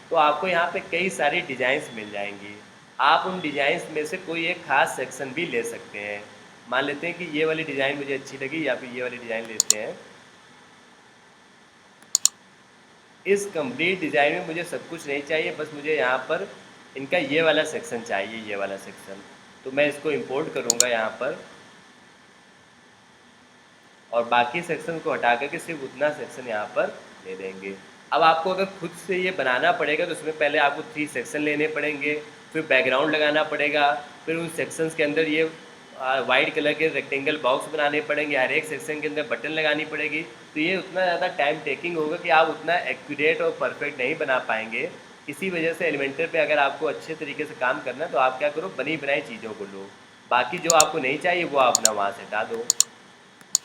तो आपको यहाँ पे कई सारी डिज़ाइंस मिल जाएंगी, आप उन डिज़ाइंस में से कोई एक खास सेक्शन भी ले सकते हैं। मान लेते हैं कि ये वाली डिज़ाइन मुझे अच्छी लगी, या फिर ये वाली डिज़ाइन लेते हैं। इस कंप्लीट डिज़ाइन में मुझे सब कुछ नहीं चाहिए, बस मुझे यहाँ पर इनका ये वाला सेक्शन चाहिए, ये वाला सेक्शन। तो मैं इसको इंपोर्ट करूँगा यहाँ पर, और बाकी सेक्शन को हटा करके सिर्फ उतना सेक्शन यहाँ पर ले देंगे। अब आपको अगर खुद से ये बनाना पड़ेगा तो उसमें पहले आपको 3 सेक्शन लेने पड़ेंगे, फिर बैकग्राउंड लगाना पड़ेगा, फिर उन सेक्शंस के अंदर ये वाइट कलर के रेक्टेंगल बॉक्स बनाने पड़ेंगे, हर एक सेक्शन के अंदर बटन लगानी पड़ेगी। तो ये उतना ज़्यादा टाइम टेकिंग होगा कि आप उतना एक्यूरेट और परफेक्ट नहीं बना पाएंगे। इसी वजह से एलिमेंटर पे अगर आपको अच्छे तरीके से काम करना है तो आप क्या करो, बनी बनाई चीज़ों को लो, बाकी जो आपको नहीं चाहिए वो आप अपना वहाँ से हटा दो।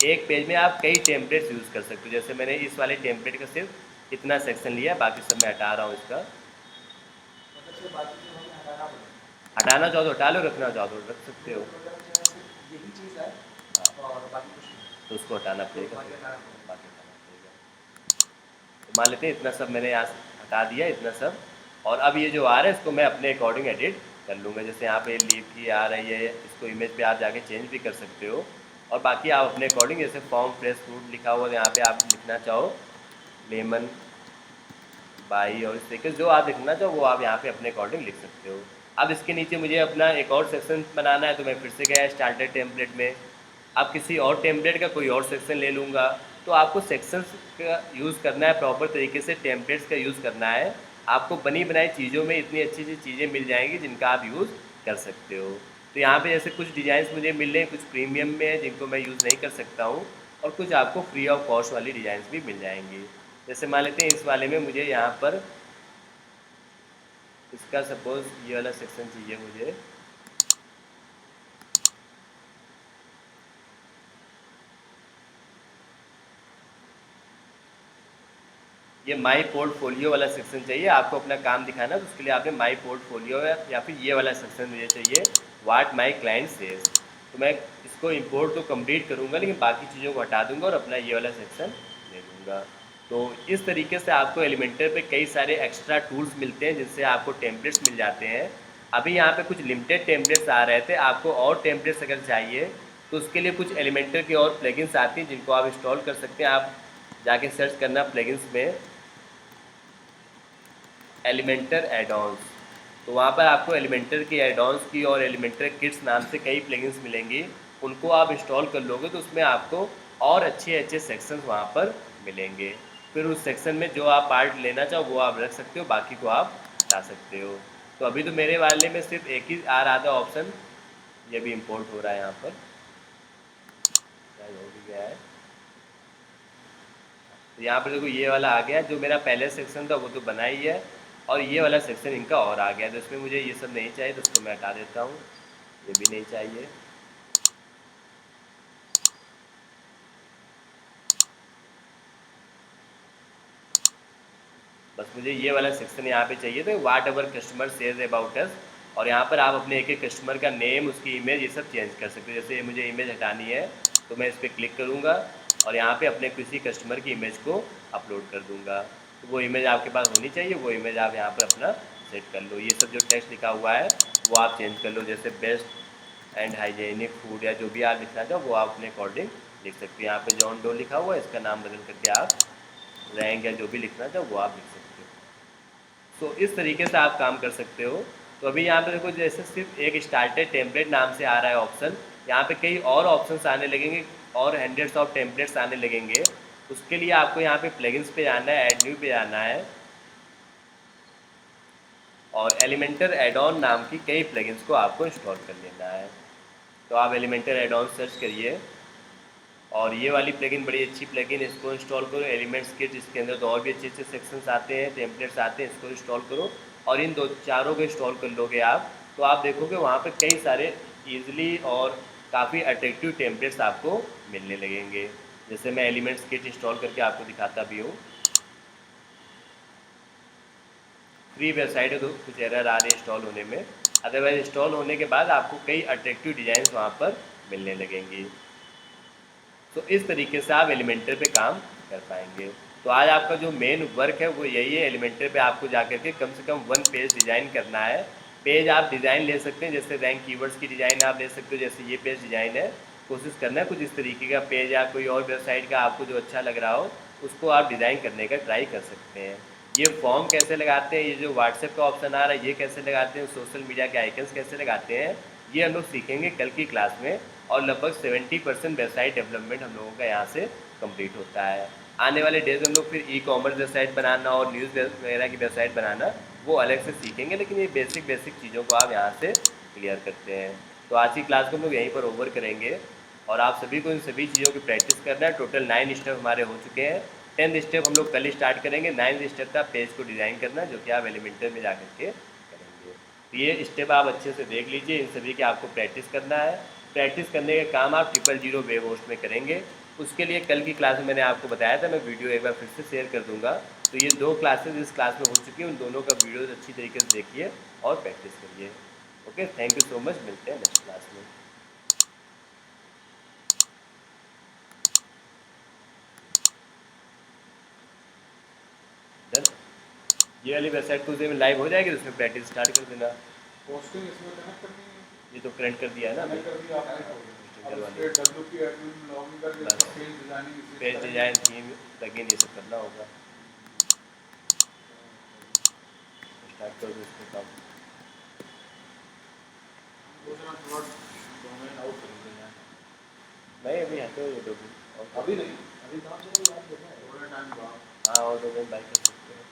एक पेज में आप कई टेम्पलेट्स यूज़ कर सकते हो, जैसे मैंने इस वाले टेम्पलेट का सिर्फ इतना सेक्शन लिया, बाकी सब मैं हटा रहा हूँ इसका। मतलब से बाकी जो हमें हटाना पड़ेगा। हटाना चाहो तो हटा लो, रखना चाहो तो रख सकते हो। मतलब जो है सिर्फ यही चीज़ है हाँ, और बाकी कुछ नहीं। तो उसको हटाना पड़ेगा, बाकी हटाना पड़ेगा। बाकी हटाना पड़ेगा। तो मान लेते हैं इतना सब मैंने यहाँ से हटा दिया, इतना सब। और अब ये जो आ रहा है इसको मैं अपने अकॉर्डिंग एडिट कर लूँगा। जैसे यहाँ पे लीफ की आ रही है, इसको इमेज पे आप जाके चेंज भी कर सकते हो। और बाकी आप अपने अकॉर्डिंग, जैसे फॉर्म फ्रेश फ्रूट लिखा हुआ है यहाँ पे आप लिखना चाहो लेमन बाई, और इस तरीके से जो आप लिखना चाहो वो आप यहाँ पे अपने अकॉर्डिंग लिख सकते हो। अब इसके नीचे मुझे अपना एक और सेक्शन बनाना है तो मैं फिर से गया स्टार्टर टेम्पलेट में। अब किसी और टेम्पलेट का कोई और सेक्शन ले लूँगा। तो आपको सेक्शंस का यूज़ करना है, प्रॉपर तरीके से टेम्पलेट्स का यूज़ करना है। आपको बनी बनाई चीज़ों में इतनी अच्छी अच्छी चीज़ें मिल जाएंगी जिनका आप यूज़ कर सकते हो। तो यहाँ पे जैसे कुछ डिज़ाइंस मुझे मिल रहे हैं, कुछ प्रीमियम में है जिनको मैं यूज़ नहीं कर सकता हूँ, और कुछ आपको फ्री ऑफ कॉस्ट वाली डिज़ाइंस भी मिल जाएंगी। जैसे मान लेते हैं इस वाले में मुझे यहाँ पर इसका सपोज़ ये वाला सेक्शन चाहिए मुझे। ये माई पोर्टफोलियो वाला सेक्शन चाहिए, आपको अपना काम दिखाना, तो उसके लिए आपने माई पोर्टफोलियो या फिर ये वाला सेक्शन मुझे चाहिए, व्हाट माई क्लाइंट सेज। तो मैं इसको इंपोर्ट तो कंप्लीट करूँगा लेकिन बाकी चीज़ों को हटा दूँगा और अपना ये वाला सेक्शन ले लूँगा। तो इस तरीके से आपको एलिमेंटर पे कई सारे एक्स्ट्रा टूल्स मिलते हैं जिनसे आपको टेम्पलेट्स मिल जाते हैं। अभी यहाँ पे कुछ लिमिटेड टेम्पलेट्स आ रहे थे, आपको और टेम्पलेट्स अगर चाहिए तो उसके लिए कुछ एलिमेंटर की और प्लगइन्स आती हैं जिनको आप इंस्टॉल कर सकते हैं। आप जाके सर्च करना प्लगइन्स में एलिमेंटर एडॉन्स, तो वहाँ पर आपको एलिमेंटर की एडॉन्स की और एलिमेंटर किट्स नाम से कई प्लगइन्स मिलेंगी। उनको आप इंस्टॉल कर लोगे तो उसमें आपको और अच्छे अच्छे सेक्शंस वहाँ पर मिलेंगे। फिर उस सेक्शन में जो आप पार्ट लेना चाहो वो आप रख सकते हो, बाकी को आप हटा सकते हो। तो अभी तो मेरे वाले में सिर्फ एक ही आ रहा था ऑप्शन, ये भी इंपोर्ट हो रहा है यहाँ पर, शायद हो भी गया है। तो यहाँ पर देखो ये वाला आ गया, जो मेरा पहले सेक्शन था वो तो बना ही है। और ये वाला सेक्शन इनका और आ गया, तो इसमें मुझे ये सब नहीं चाहिए, तो उसको मैं हटा देता हूँ। ये भी नहीं चाहिए। बस मुझे ये वाला सेक्शन यहाँ पे चाहिए, तो what ever customer says about us, और यहाँ पर आप अपने एक एक कस्टमर का नेम, उसकी इमेज, ये सब चेंज कर सकते हो। जैसे मुझे इमेज हटानी है तो मैं इस पर क्लिक करूँगा और यहाँ पे अपने किसी कस्टमर की इमेज को अपलोड कर दूँगा। तो वो इमेज आपके पास होनी चाहिए, वो इमेज आप यहाँ पर अपना सेट कर लो। ये सब जो टेक्स्ट लिखा हुआ है वो आप चेंज कर लो, जैसे बेस्ट एंड हाइजेनिक फूड या जो भी आप लिखना चाहो वो आप अपने अकॉर्डिंग लिख सकते हो। यहाँ पे जॉन डो लिखा हुआ है, इसका नाम बदल करके आप रैंक या जो भी लिखना चाहो वो आप लिख सकते हो। तो इस तरीके से आप काम कर सकते हो। तो अभी यहाँ पे देखो, जैसे सिर्फ एक स्टार्टर टेम्पलेट नाम से आ रहा है ऑप्शन, यहाँ पे कई और ऑप्शंस आने लगेंगे और हंड्रेड्स ऑफ टेम्पलेट्स आने लगेंगे। उसके लिए आपको यहाँ पे प्लगइन्स पे जाना है, ऐड न्यू पे जाना है, और एलिमेंटर एड ऑन नाम की कई प्लगइन्स को आपको इंस्टॉल कर लेना है। तो आप एलिमेंटर एड ऑन सर्च करिए, और ये वाली प्लगइन बड़ी अच्छी प्लगइन, इसको इंस्टॉल करो। एलिमेंट्स किट, इसके अंदर तो और भी अच्छे अच्छे सेक्शंस आते हैं, टेम्पलेट्स आते हैं, इसको इंस्टॉल करो। और इन दो चारों को इंस्टॉल कर लोगे आप, तो आप देखोगे वहाँ पर कई सारे ईजिली और काफ़ी अट्रैक्टिव टेम्पलेट्स आपको मिलने लगेंगे। जैसे मैं एलिमेंट्स किट इंस्टॉल करके आपको दिखाता भी हूँ। फ्री वेबसाइट है तो कुछ एरर आ रही है इंस्टॉल होने में, अदरवाइज इंस्टॉल होने के बाद आपको कई अट्रैक्टिव डिज़ाइंस वहाँ पर मिलने लगेंगी। तो इस तरीके से आप एलिमेंटर पे काम कर पाएंगे। तो आज आपका जो मेन वर्क है वो यही है, एलिमेंटर पे आपको जाकर के कम से कम 1 पेज डिज़ाइन करना है। पेज आप डिज़ाइन ले सकते हैं, जैसे रैंक कीवर्ड्स की डिज़ाइन आप ले सकते हो, जैसे ये पेज डिज़ाइन है। कोशिश करना है कुछ इस तरीके का पेज, या कोई और वेबसाइट का आपको जो अच्छा लग रहा हो उसको आप डिज़ाइन करने का ट्राई कर सकते हैं। ये फॉर्म कैसे लगाते हैं, ये जो व्हाट्सएप का ऑप्शन आ रहा है ये कैसे लगाते हैं, सोशल मीडिया के आइकन्स कैसे लगाते हैं, ये हम लोग सीखेंगे कल की क्लास में। और लगभग 70% वेबसाइट डेवलपमेंट हम लोगों का यहाँ से कंप्लीट होता है। आने वाले डेज हम लोग फिर ई कॉमर्स वेबसाइट बनाना और न्यूज़ वगैरह की वेबसाइट बनाना वो अलग से सीखेंगे, लेकिन ये बेसिक चीज़ों को आप यहाँ से क्लियर करते हैं। तो आज की क्लास को हम लोग यहीं पर ओवर करेंगे, और आप सभी को इन सभी चीज़ों की प्रैक्टिस करना है। टोटल 9 स्टेप हमारे हो चुके हैं। 10th स्टेप हम लोग कल स्टार्ट करेंगे। 9th स्टेप था पेज को डिज़ाइन करना, जो कि आप एलिमेंटर में जा करके करेंगे। तो ये स्टेप आप अच्छे से देख लीजिए, इन सभी की आपको प्रैक्टिस करना है। प्रैक्टिस करने का काम आप 000 वेब होस्ट में करेंगे। उसके लिए कल की क्लास में मैंने आपको बताया था, मैं वीडियो एक बार फिर से शेयर कर दूंगा। तो ये 2 क्लासेस इस क्लास में हो चुकी हैं, उन दोनों का वीडियो अच्छी तरीके से देखिए और प्रैक्टिस करिए। Okay, thank you so much, मिलते हैं नेक्स्ट क्लास में। डन। ये वाली वेबसाइट कुछ देर में लाइव हो जाएगी, तो उसमें प्रैक्टिस स्टार्ट कर देना। पोस्टिंग इसमें कनेक्ट करनी है, ये तो करंट कर दिया है ना कनेक्ट कर दिया आपने। अब इस पे WP एडमिन लॉगिन करके इसका पेज डिजाइनिंग इसी से पेज करेंगे। डिजाइन, थीम, प्लगइन, ये सब करना होगा। स्टार्ट कर दो इसको काम। दूसरा थोड़ा डोमेन आउट कर देना है। नहीं अभी हटो ये दो दिन, और अभी नहीं, अभी काम चल रहा है, थोड़ा टाइम बाद। हाँ और 2 दिन बाई कर सकते हैं।